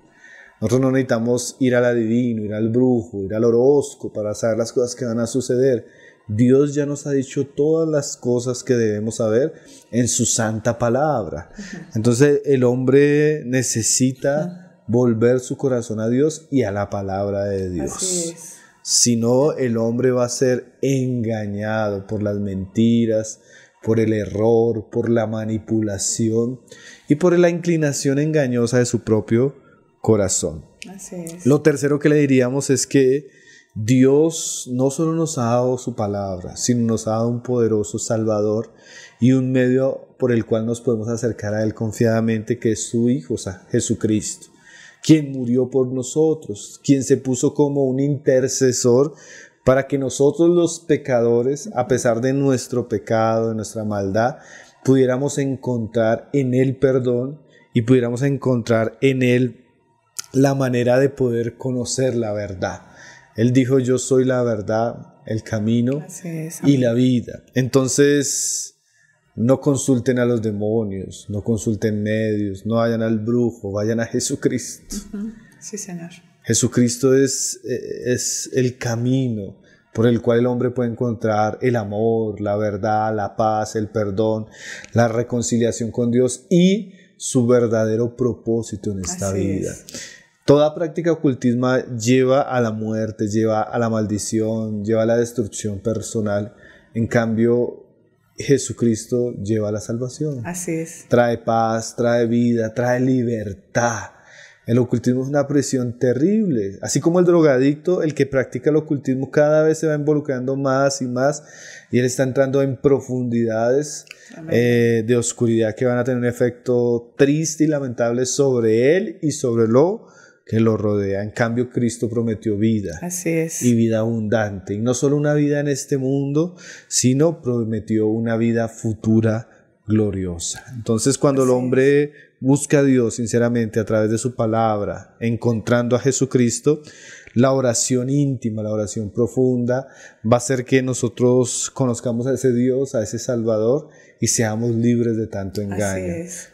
Nosotros no necesitamos ir al adivino, ir al brujo, ir al horóscopo para saber las cosas que van a suceder. Dios ya nos ha dicho todas las cosas que debemos saber en su santa palabra. Entonces el hombre necesita volver su corazón a Dios y a la palabra de Dios. Así es. Si no, el hombre va a ser engañado por las mentiras, por el error, por la manipulación y por la inclinación engañosa de su propio corazón. Así es. Lo tercero que le diríamos es que Dios no solo nos ha dado su palabra, sino nos ha dado un poderoso Salvador y un medio por el cual nos podemos acercar a Él confiadamente, que es su Hijo, o sea, Jesucristo, quien murió por nosotros, quien se puso como un intercesor para que nosotros los pecadores, a pesar de nuestro pecado, de nuestra maldad, pudiéramos encontrar en Él perdón y pudiéramos encontrar en Él la manera de poder conocer la verdad. Él dijo: yo soy la verdad, el camino y la vida. Entonces, no consulten a los demonios, no consulten medios, no vayan al brujo, vayan a Jesucristo. Sí, Señor. Jesucristo es el camino por el cual el hombre puede encontrar el amor, la verdad, la paz, el perdón, la reconciliación con Dios y su verdadero propósito en esta vida. Toda práctica ocultismo lleva a la muerte, lleva a la maldición, lleva a la destrucción personal. En cambio, Jesucristo lleva a la salvación. Así es. Trae paz, trae vida, trae libertad. El ocultismo es una prisión terrible. Así como el drogadicto, el que practica el ocultismo cada vez se va involucrando más y más y él está entrando en profundidades de oscuridad que van a tener un efecto triste y lamentable sobre él y sobre lo que lo rodea. En cambio, Cristo prometió vida. Así es. Y vida abundante. Y no solo una vida en este mundo, sino prometió una vida futura gloriosa. Entonces, cuando el hombre busca a Dios sinceramente a través de su palabra, encontrando a Jesucristo, la oración íntima, la oración profunda va a hacer que nosotros conozcamos a ese Dios, a ese Salvador y seamos libres de tanto engaño.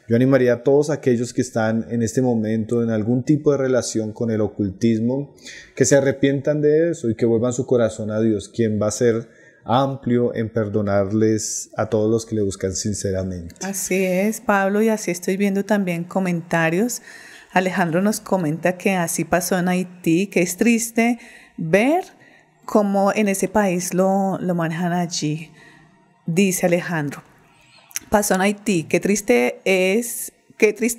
Yo animaría a todos aquellos que están en este momento en algún tipo de relación con el ocultismo, que se arrepientan de eso y que vuelvan su corazón a Dios, quien va a ser amplio en perdonarles a todos los que le buscan sinceramente. Así es, Pablo, y así estoy viendo también comentarios. Alejandro nos comenta que así pasó en Haití, que es triste ver cómo en ese país lo manejan allí. Dice Alejandro, pasó en Haití, qué triste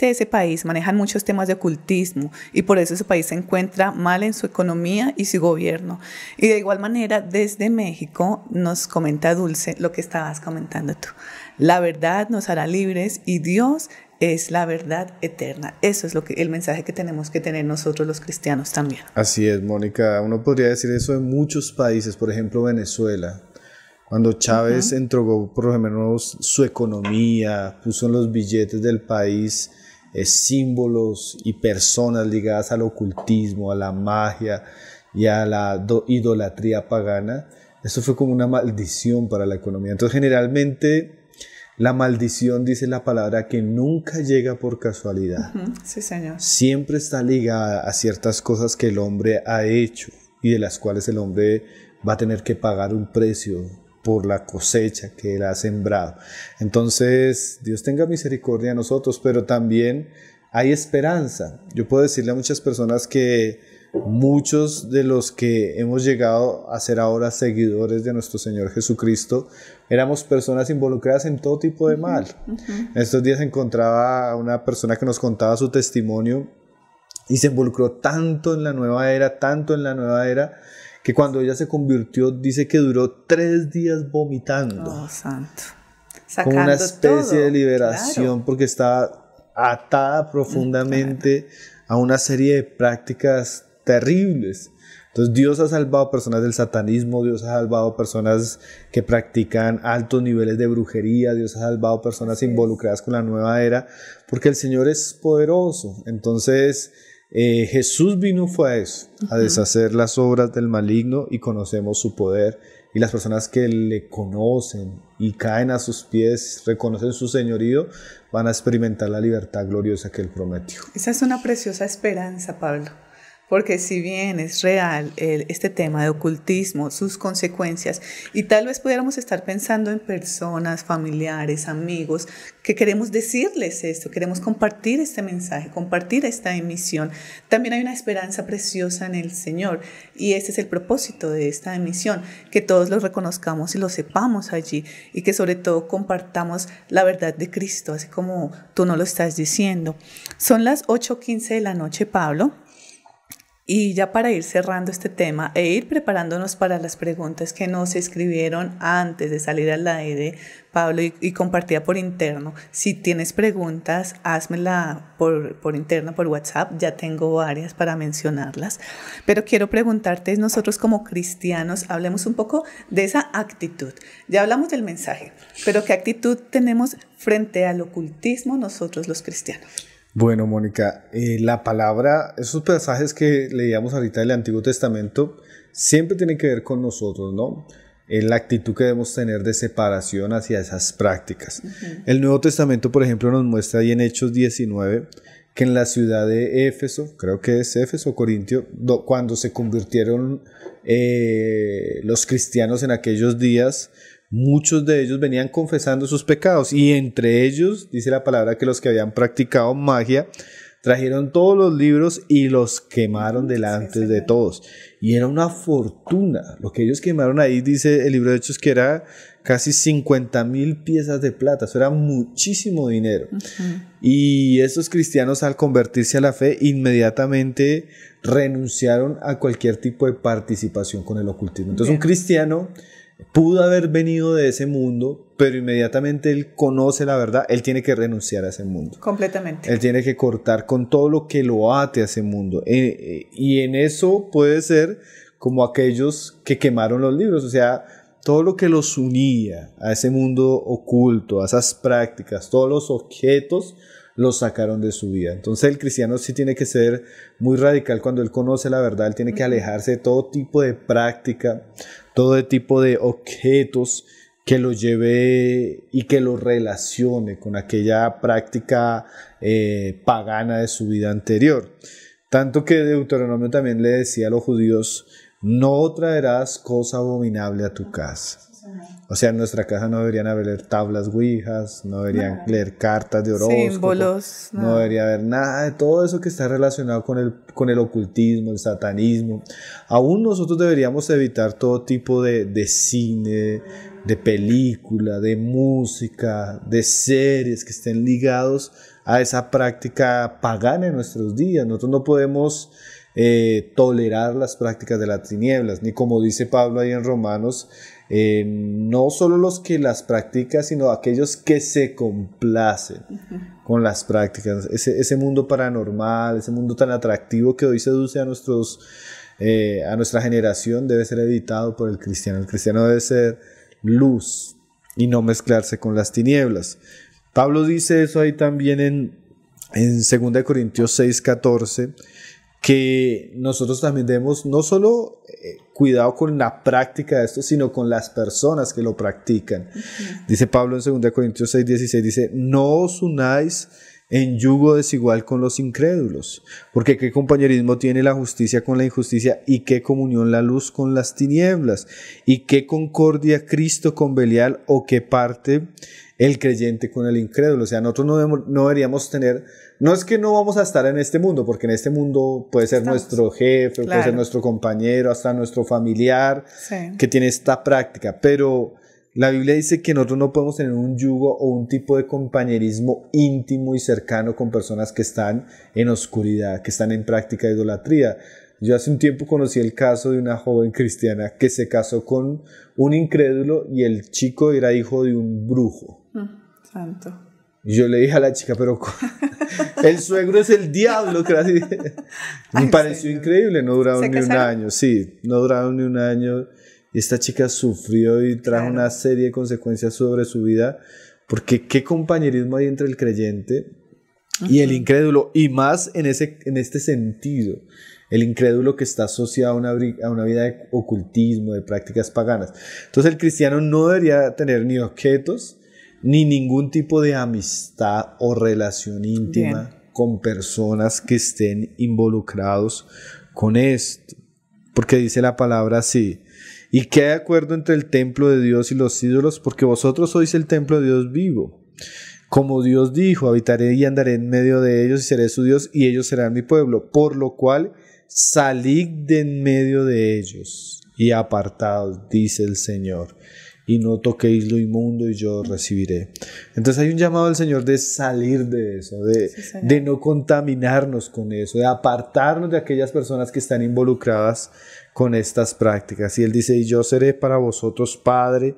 ese país, manejan muchos temas de ocultismo y por eso ese país se encuentra mal en su economía y su gobierno. Y de igual manera, desde México nos comenta Dulce lo que estabas comentando tú. La verdad nos hará libres y Dios es la verdad eterna. Eso es el mensaje que tenemos que tener nosotros los cristianos también. Así es, Mónica. Uno podría decir eso en muchos países, por ejemplo Venezuela. Cuando Chávez entregó por lo menos su economía, puso en los billetes del país símbolos y personas ligadas al ocultismo, a la magia y a la idolatría pagana, eso fue como una maldición para la economía. Entonces generalmente la maldición, dice la palabra, que nunca llega por casualidad. Sí, Señor. Siempre está ligada a ciertas cosas que el hombre ha hecho y de las cuales el hombre va a tener que pagar un precio por la cosecha que él ha sembrado. Entonces, Dios tenga misericordia de nosotros, pero también hay esperanza. Yo puedo decirle a muchas personas que muchos de los que hemos llegado a ser ahora seguidores de nuestro Señor Jesucristo, éramos personas involucradas en todo tipo de mal. Estos días encontraba a una persona que nos contaba su testimonio y se involucró tanto en la nueva era, que cuando ella se convirtió, dice que duró 3 días vomitando. Oh, santo. como una Sacando especie de todo, liberación, claro. porque está atada profundamente a una serie de prácticas terribles. Entonces Dios ha salvado personas del satanismo, Dios ha salvado personas que practican altos niveles de brujería, Dios ha salvado personas involucradas con la nueva era, porque el Señor es poderoso. Entonces Jesús vino fue a eso, a deshacer las obras del maligno, y conocemos su poder. Y las personas que le conocen y caen a sus pies, reconocen su señorío, van a experimentar la libertad gloriosa que Él prometió. Esa es una preciosa esperanza, Pablo, porque si bien es real este tema de ocultismo, sus consecuencias, y tal vez pudiéramos estar pensando en personas, familiares, amigos, que queremos decirles esto, queremos compartir este mensaje, compartir esta emisión, también hay una esperanza preciosa en el Señor, y ese es el propósito de esta emisión, que todos lo reconozcamos y lo sepamos allí, y que sobre todo compartamos la verdad de Cristo, así como tú nos lo estás diciendo. Son las 8:15 de la noche, Pablo. Y ya para ir cerrando este tema e ir preparándonos para las preguntas que nos escribieron antes de salir al aire, Pablo, y compartía por interno. Si tienes preguntas, házmela por interno, por WhatsApp. Ya tengo varias para mencionarlas. Pero quiero preguntarte, nosotros como cristianos, hablemos un poco de esa actitud. Ya hablamos del mensaje, pero ¿qué actitud tenemos frente al ocultismo nosotros los cristianos? Bueno, Mónica, la palabra, esos pasajes que leíamos ahorita del Antiguo Testamento, siempre tienen que ver con nosotros, ¿no? La actitud que debemos tener de separación hacia esas prácticas. El Nuevo Testamento, por ejemplo, nos muestra ahí en Hechos 19, que en la ciudad de Éfeso, creo que es Éfeso o Corintio, cuando se convirtieron los cristianos en aquellos días, muchos de ellos venían confesando sus pecados, y entre ellos dice la palabra que los que habían practicado magia trajeron todos los libros y los quemaron delante de todos, y era una fortuna lo que ellos quemaron ahí. Dice el libro de Hechos que era casi 50,000 piezas de plata, eso era muchísimo dinero. Y estos cristianos, al convertirse a la fe, inmediatamente renunciaron a cualquier tipo de participación con el ocultismo. Entonces un cristiano pudo haber venido de ese mundo, pero inmediatamente él conoce la verdad, él tiene que renunciar a ese mundo. Completamente. Él tiene que cortar con todo lo que lo ate a ese mundo. Y en eso puede ser como aquellos que quemaron los libros, o sea, todo lo que los unía a ese mundo oculto, a esas prácticas, todos los objetos los sacaron de su vida. Entonces el cristiano sí tiene que ser muy radical cuando él conoce la verdad. Él tiene que alejarse de todo tipo de práctica, todo tipo de objetos que lo lleve y que lo relacione con aquella práctica pagana de su vida anterior. Tanto que Deuteronomio también le decía a los judíos: no traerás cosa abominable a tu casa. O sea, en nuestra casa no deberían haber tablas ouijas, no deberían leer cartas de horóscopo, símbolos, no debería haber nada de todo eso que está relacionado con el ocultismo, el satanismo. Aún nosotros deberíamos evitar todo tipo de cine, de película, de música, de series que estén ligados a esa práctica pagana en nuestros días. Nosotros no podemos tolerar las prácticas de las tinieblas, ni, como dice Pablo ahí en Romanos, no solo los que las practican, sino aquellos que se complacen con las prácticas. Ese mundo paranormal, ese mundo tan atractivo que hoy seduce a nuestra generación, debe ser evitado por el cristiano. El cristiano debe ser luz y no mezclarse con las tinieblas. Pablo dice eso ahí también en 2 Corintios 6:14, que nosotros también debemos no solo cuidado con la práctica de esto, sino con las personas que lo practican. Dice Pablo en 2 Corintios 6:16, dice: no os unáis en yugo desigual con los incrédulos, porque qué compañerismo tiene la justicia con la injusticia, y qué comunión la luz con las tinieblas, y qué concordia Cristo con Belial, o qué parte el creyente con el incrédulo. O sea, nosotros no deberíamos tener, no es que no vamos a estar en este mundo, porque en este mundo puede ser nuestro jefe, puede ser nuestro compañero, hasta nuestro familiar, que tiene esta práctica, pero la Biblia dice que nosotros no podemos tener un yugo o un tipo de compañerismo íntimo y cercano con personas que están en oscuridad, que están en práctica de idolatría. Yo hace un tiempo conocí el caso de una joven cristiana que se casó con un incrédulo, y el chico era hijo de un brujo. Santo. Y yo le dije a la chica, pero el suegro es el diablo. Me pareció increíble, no duraron ni un año. Sí, no duraron ni un año. Y esta chica sufrió y trajo una serie de consecuencias sobre su vida. Porque qué compañerismo hay entre el creyente y el incrédulo. Y más en este sentido. El incrédulo que está asociado a una vida de ocultismo, de prácticas paganas. Entonces el cristiano no debería tener ni objetos ni ningún tipo de amistad o relación íntima con personas que estén involucrados con esto. Porque dice la palabra así: y qué acuerdo entre el templo de Dios y los ídolos, porque vosotros sois el templo de Dios vivo. Como Dios dijo, habitaré y andaré en medio de ellos y seré su Dios y ellos serán mi pueblo. Por lo cual, salid de en medio de ellos y apartaos, dice el Señor. Y no toquéis lo inmundo y yo os recibiré. Entonces hay un llamado del Señor de salir de eso, de no contaminarnos con eso, de apartarnos de aquellas personas que están involucradas con estas prácticas. Y Él dice: y yo seré para vosotros Padre,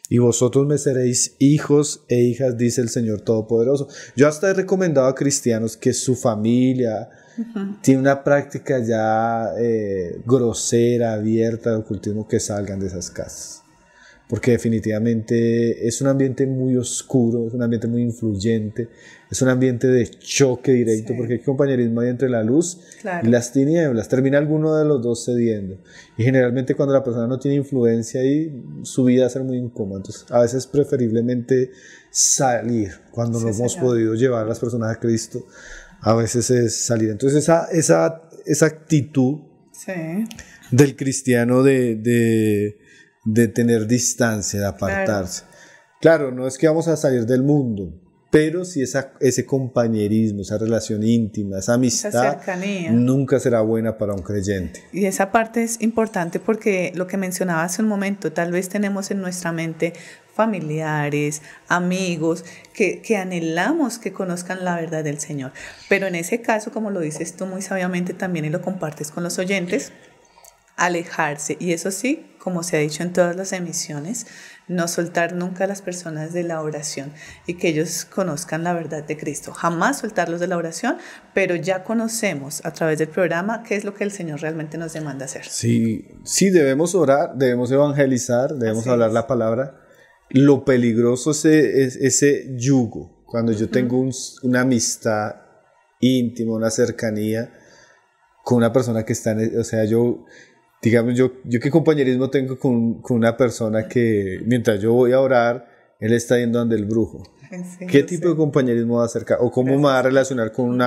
y vosotros me seréis hijos e hijas, dice el Señor Todopoderoso. Yo hasta he recomendado a cristianos que su familia tiene una práctica ya grosera, abierta de ocultismo, que salgan de esas casas. Porque definitivamente es un ambiente muy oscuro, es un ambiente muy influyente, es un ambiente de choque directo, porque hay compañerismo ahí entre la luz y las tinieblas. Termina alguno de los dos cediendo. Y generalmente cuando la persona no tiene influencia ahí, su vida va a ser muy incómoda. Entonces, a veces preferiblemente salir. Cuando no hemos podido llevar a las personas a Cristo, a veces es salir. Entonces, esa actitud del cristiano de tener distancia, de apartarse. Claro, no es que vamos a salir del mundo, pero sí ese compañerismo, esa relación íntima, esa amistad, esa cercanía, nunca será buena para un creyente. Y esa parte es importante porque lo que mencionaba hace un momento, tal vez tenemos en nuestra mente familiares, amigos, que anhelamos que conozcan la verdad del Señor. Pero en ese caso, como lo dices tú muy sabiamente también y lo compartes con los oyentes, alejarse. Y eso sí, como se ha dicho en todas las emisiones, no soltar nunca a las personas de la oración y que ellos conozcan la verdad de Cristo. Jamás soltarlos de la oración, pero ya conocemos a través del programa qué es lo que el Señor realmente nos demanda hacer. Sí, debemos orar, debemos evangelizar, debemos hablar la palabra. Lo peligroso es ese yugo. Cuando yo tengo una amistad íntima, una cercanía con una persona que está digamos, yo qué compañerismo tengo con una persona que mientras yo voy a orar, él está yendo donde el brujo. Sí, ¿qué tipo de compañerismo va a acercar? ¿O cómo me va a relacionar con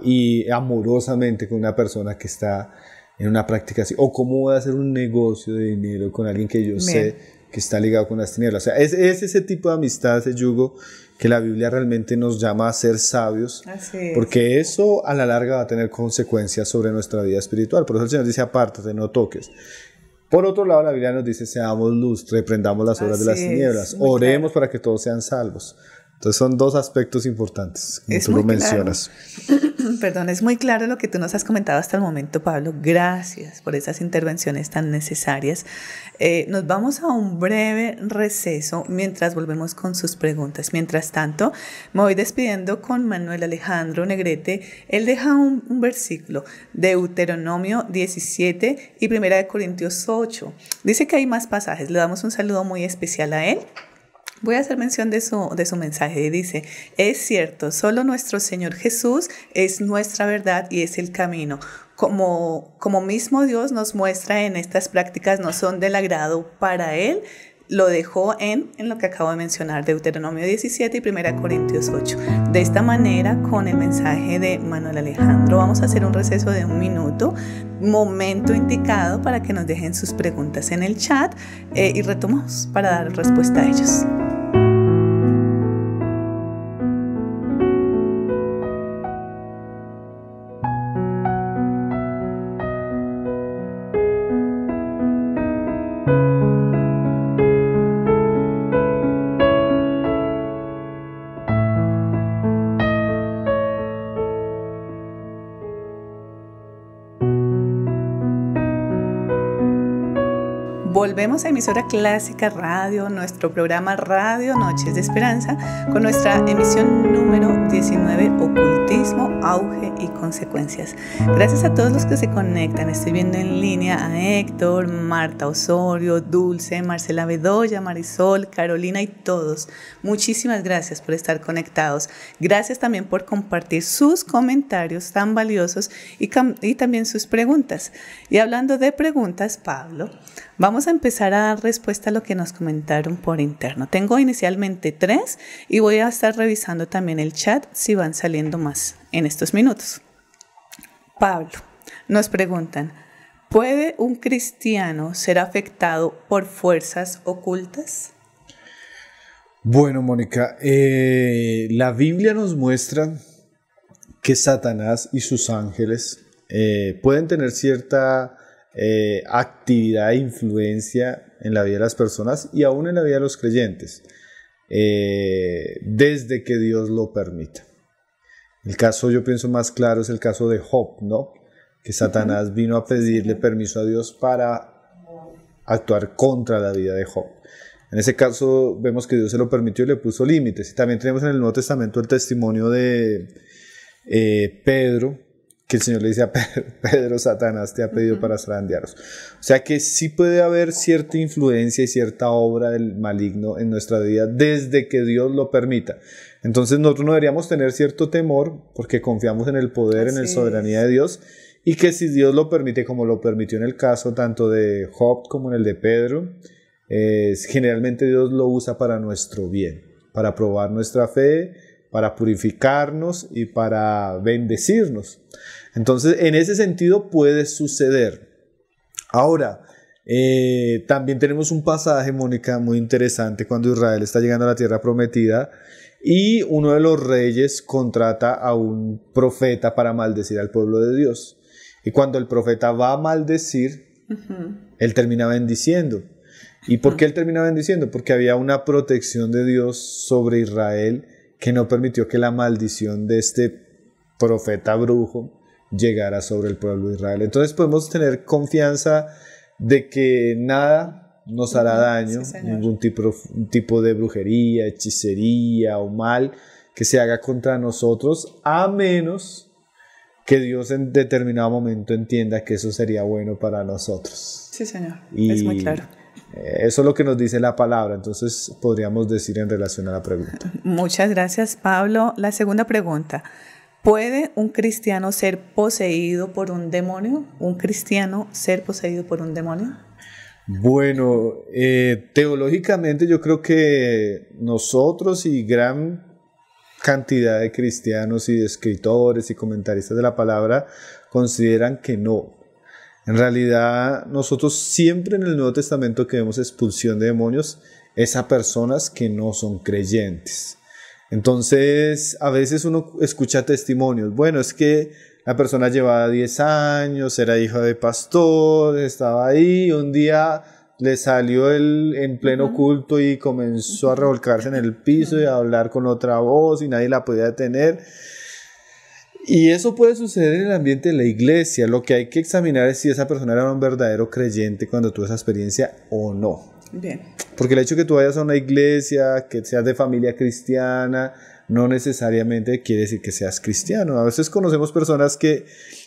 y amorosamente con una persona que está en una práctica así? ¿O cómo voy a hacer un negocio de dinero con alguien que yo sé que está ligado con las tinieblas? O sea, es ese tipo de amistad, ese yugo que la Biblia realmente nos llama a ser sabios, porque eso a la larga va a tener consecuencias sobre nuestra vida espiritual. Por eso el Señor dice: apártate, no toques. Por otro lado, la Biblia nos dice: seamos luz, reprendamos las obras de las tinieblas, oremos para que todos sean salvos. Entonces son dos aspectos importantes, como tú lo mencionas. Perdón, es muy claro lo que tú nos has comentado hasta el momento, Pablo. Gracias por esas intervenciones tan necesarias. Nos vamos a un breve receso mientras volvemos con sus preguntas. Mientras tanto, me voy despidiendo con Manuel Alejandro Negrete. Él deja un versículo, Deuteronomio 17 y 1 Corintios 8. Dice que hay más pasajes. Le damos un saludo muy especial a él. Voy a hacer mención de su mensaje. Dice: es cierto, solo nuestro Señor Jesús es nuestra verdad y es el camino. Como mismo Dios nos muestra en estas prácticas no son del agrado para Él, lo dejó en lo que acabo de mencionar, Deuteronomio 17 y 1 Corintios 8. De esta manera, con el mensaje de Manuel Alejandro, vamos a hacer un receso de 1 minuto, momento indicado para que nos dejen sus preguntas en el chat y retomamos para dar respuesta a ellos. volvemos a Emisora Clásica Radio, nuestro programa Radio Noches de Esperanza, con nuestra emisión número 19, Ocultismo, Auge y Consecuencias. Gracias a todos los que se conectan. Estoy viendo en línea a Héctor, Marta Osorio, Dulce, Marcela Bedoya, Marisol, Carolina y todos. Muchísimas gracias por estar conectados. Gracias también por compartir sus comentarios tan valiosos y también sus preguntas. Y hablando de preguntas, Pablo, vamos a empezar a dar respuesta a lo que nos comentaron por interno. Tengo inicialmente 3 y voy a estar revisando también el chat si van saliendo más en estos minutos. Pablo, nos preguntan, ¿puede un cristiano ser afectado por fuerzas ocultas? Bueno, Mónica, la Biblia nos muestra que Satanás y sus ángeles pueden tener cierta actividad e influencia en la vida de las personas y aún en la vida de los creyentes, desde que Dios lo permita. El caso, yo pienso más claro, es el caso de Job, ¿no? Que Satanás vino a pedirle permiso a Dios para actuar contra la vida de Job. En ese caso vemos que Dios se lo permitió y le puso límites. Y también tenemos en el Nuevo Testamento el testimonio de Pedro, que el Señor le dice a Pedro, Satanás te ha pedido para zarandearos. O sea que sí puede haber cierta influencia y cierta obra del maligno en nuestra vida desde que Dios lo permita. Entonces nosotros no deberíamos tener cierto temor porque confiamos en el poder, en la soberanía de Dios, y que si Dios lo permite, como lo permitió en el caso tanto de Job como en el de Pedro, generalmente Dios lo usa para nuestro bien, para probar nuestra fe, para purificarnos y para bendecirnos. Entonces, en ese sentido puede suceder. Ahora, también tenemos un pasaje, Mónica, muy interesante cuando Israel está llegando a la tierra prometida y uno de los reyes contrata a un profeta para maldecir al pueblo de Dios. Y cuando el profeta va a maldecir, él termina bendiciendo. ¿Y por qué él termina bendiciendo? Porque había una protección de Dios sobre Israel que no permitió que la maldición de este profeta brujo llegara sobre el pueblo de Israel. Entonces podemos tener confianza de que nada nos hará daño, ningún tipo de brujería, hechicería o mal que se haga contra nosotros, a menos que Dios en determinado momento entienda que eso sería bueno para nosotros. Sí, Señor, es muy claro. Eso es lo que nos dice la palabra, entonces podríamos decir en relación a la pregunta. Muchas gracias, Pablo. La segunda pregunta, ¿puede un cristiano ser poseído por un demonio? ¿Un cristiano ser poseído por un demonio? Bueno, teológicamente yo creo que nosotros y gran cantidad de cristianos y de escritores y comentaristas de la palabra consideran que no. En realidad, nosotros siempre en el Nuevo Testamento que vemos expulsión de demonios es a personas que no son creyentes. Entonces, a veces uno escucha testimonios. Bueno, es que la persona llevaba 10 años, era hija de pastor, estaba ahí, un día le salió en pleno culto y comenzó a revolcarse en el piso y a hablar con otra voz y nadie la podía detener. Y eso puede suceder en el ambiente de la iglesia. Lo que hay que examinar es si esa persona era un verdadero creyente cuando tuvo esa experiencia o no. Bien. Porque el hecho de que tú vayas a una iglesia, que seas de familia cristiana, no necesariamente quiere decir que seas cristiano. A veces conocemos personas que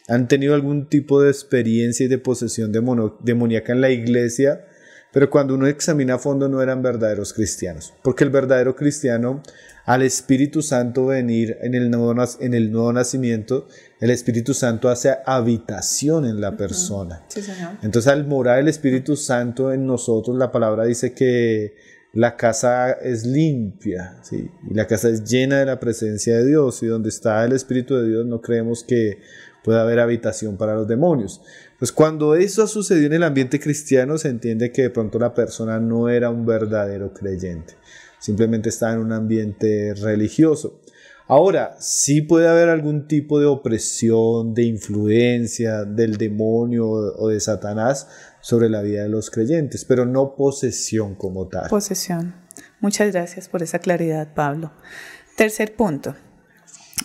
han tenido algún tipo de experiencia y de posesión demoníaca en la iglesia, pero cuando uno examina a fondo no eran verdaderos cristianos. Porque el verdadero cristiano, al Espíritu Santo venir en el nuevo nacimiento, el Espíritu Santo hace habitación en la persona. Sí, Señor. Entonces, al morar el Espíritu Santo en nosotros, la palabra dice que la casa es limpia, ¿sí? Y la casa es llena de la presencia de Dios, y donde está el Espíritu de Dios no creemos que pueda haber habitación para los demonios. Pues cuando eso ha sucedido en el ambiente cristiano, se entiende que de pronto la persona no era un verdadero creyente, simplemente estaba en un ambiente religioso. Ahora, sí puede haber algún tipo de opresión, de influencia del demonio o de Satanás sobre la vida de los creyentes, pero no posesión como tal. Posesión. Muchas gracias por esa claridad, Pablo. Tercer punto.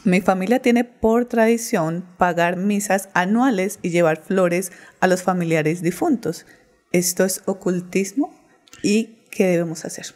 Mi familia tiene por tradición pagar misas anuales y llevar flores a los familiares difuntos. ¿Esto es ocultismo? ¿Y qué debemos hacer?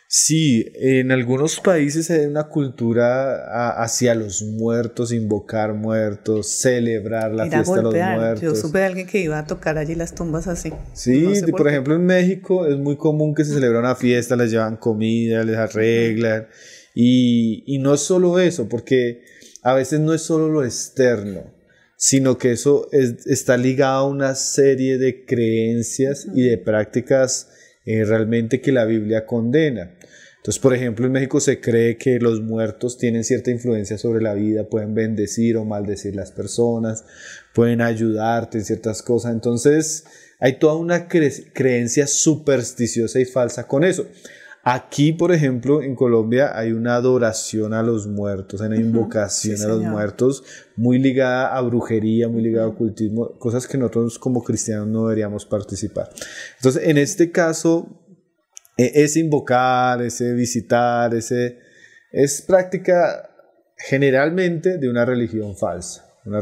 Sí, en algunos países hay una cultura hacia los muertos, invocar muertos, celebrar la fiesta de los muertos. Yo supe de alguien que iba a tocar allí las tumbas así. Sí, no sé por ejemplo en México es muy común que se celebra una fiesta, les llevan comida, les arreglan. Y no es solo eso, porque a veces no es solo lo externo, sino que eso está ligado a una serie de creencias y de prácticas realmente que la Biblia condena. Entonces, por ejemplo, en México se cree que los muertos tienen cierta influencia sobre la vida, pueden bendecir o maldecir las personas, pueden ayudarte en ciertas cosas. Entonces, hay toda una creencia supersticiosa y falsa con eso. Aquí, por ejemplo, en Colombia hay una adoración a los muertos, hay una invocación a los muertos muy ligada a brujería, muy ligada a ocultismo, cosas que nosotros como cristianos no deberíamos participar. Entonces, en este caso, ese invocar, ese visitar, es práctica generalmente de una religión falsa, una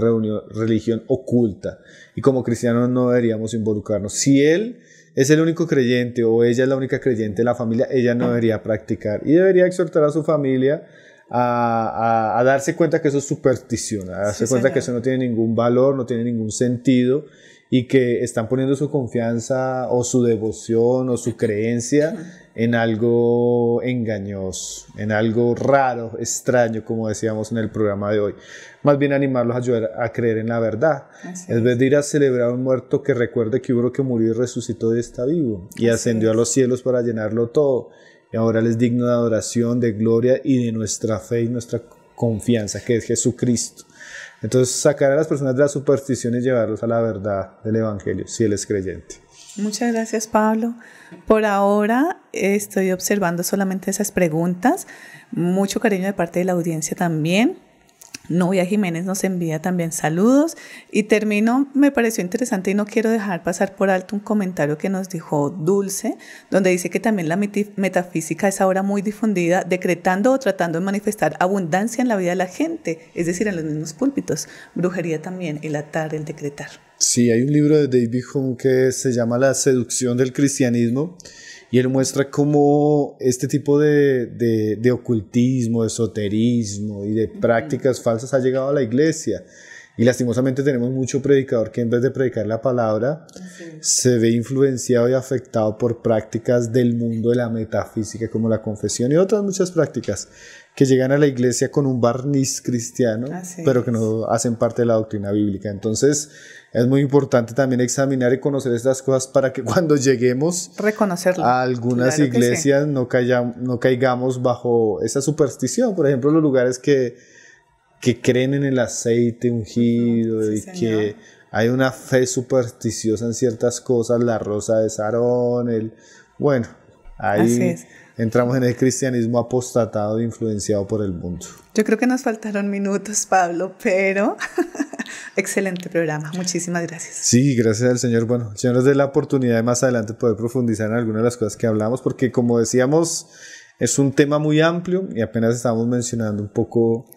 religión oculta. Y como cristianos no deberíamos involucrarnos. Si él es el único creyente o ella es la única creyente de la familia, ella no debería practicar y debería exhortar a su familia a darse cuenta que eso es superstición, a darse cuenta que eso no tiene ningún valor, no tiene ningún sentido y que están poniendo su confianza o su devoción o su creencia en algo engañoso, en algo raro, extraño, como decíamos en el programa de hoy. Más bien animarlos a ayudar a creer en la verdad. En vez de ir a celebrar a un muerto, que recuerde que uno que murió y resucitó y está vivo y ascendió a los cielos para llenarlo todo. Y ahora Él es digno de adoración, de gloria y de nuestra fe y nuestra confianza, que es Jesucristo. Entonces, sacar a las personas de la superstición y llevarlos a la verdad del Evangelio, si Él es creyente. Muchas gracias, Pablo. Por ahora estoy observando solamente esas preguntas. Mucho cariño de parte de la audiencia también. Novia Jiménez nos envía también saludos y termino, me pareció interesante y no quiero dejar pasar por alto un comentario que nos dijo Dulce, donde dice que también la metafísica es ahora muy difundida, decretando o tratando de manifestar abundancia en la vida de la gente, es decir, en los mismos púlpitos. Brujería también, el atar, el decretar. Sí, hay un libro de David Hume que se llama La seducción del cristianismo. Y él muestra cómo este tipo de ocultismo, de esoterismo y de prácticas falsas ha llegado a la iglesia. Y lastimosamente tenemos mucho predicador que en vez de predicar la palabra, se ve influenciado y afectado por prácticas del mundo de la metafísica, como la confesión y otras muchas prácticas que llegan a la iglesia con un barniz cristiano, pero que no hacen parte de la doctrina bíblica. Entonces, es muy importante también examinar y conocer estas cosas para que cuando lleguemos a algunas iglesias no caigamos bajo esa superstición. Por ejemplo, los lugares que creen en el aceite ungido y que hay una fe supersticiosa en ciertas cosas, la rosa de Sarón, bueno, ahí entramos en el cristianismo apostatado e influenciado por el mundo. Yo creo que nos faltaron minutos, Pablo, pero excelente programa. Muchísimas gracias. Sí, gracias al Señor. Bueno, el Señor nos dé la oportunidad de más adelante poder profundizar en algunas de las cosas que hablamos, porque como decíamos, es un tema muy amplio y apenas estamos mencionando un poco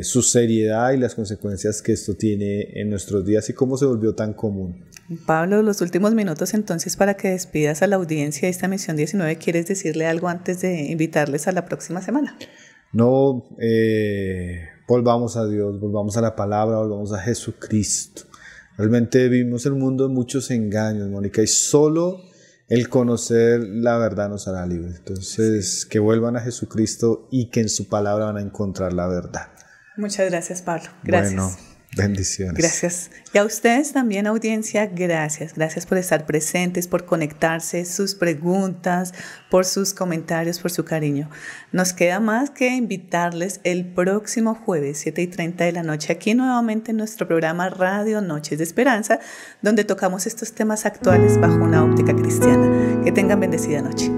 su seriedad y las consecuencias que esto tiene en nuestros días y cómo se volvió tan común. Pablo, los últimos minutos entonces para que despidas a la audiencia de esta Misión 19, ¿quieres decirle algo antes de invitarles a la próxima semana? No, volvamos a Dios, volvamos a la palabra, volvamos a Jesucristo. Realmente vivimos en un mundo de muchos engaños, Mónica, y solo el conocer la verdad nos hará libres. Entonces, que vuelvan a Jesucristo y que en su palabra van a encontrar la verdad. Muchas gracias, Pablo. Gracias. Bueno, bendiciones. Gracias. Y a ustedes también, audiencia, gracias. Gracias por estar presentes, por conectarse, sus preguntas, por sus comentarios, por su cariño. Nos queda más que invitarles el próximo jueves, 7:30 de la noche, aquí nuevamente en nuestro programa Radio Noches de Esperanza, donde tocamos estos temas actuales bajo una óptica cristiana. Que tengan bendecida noche.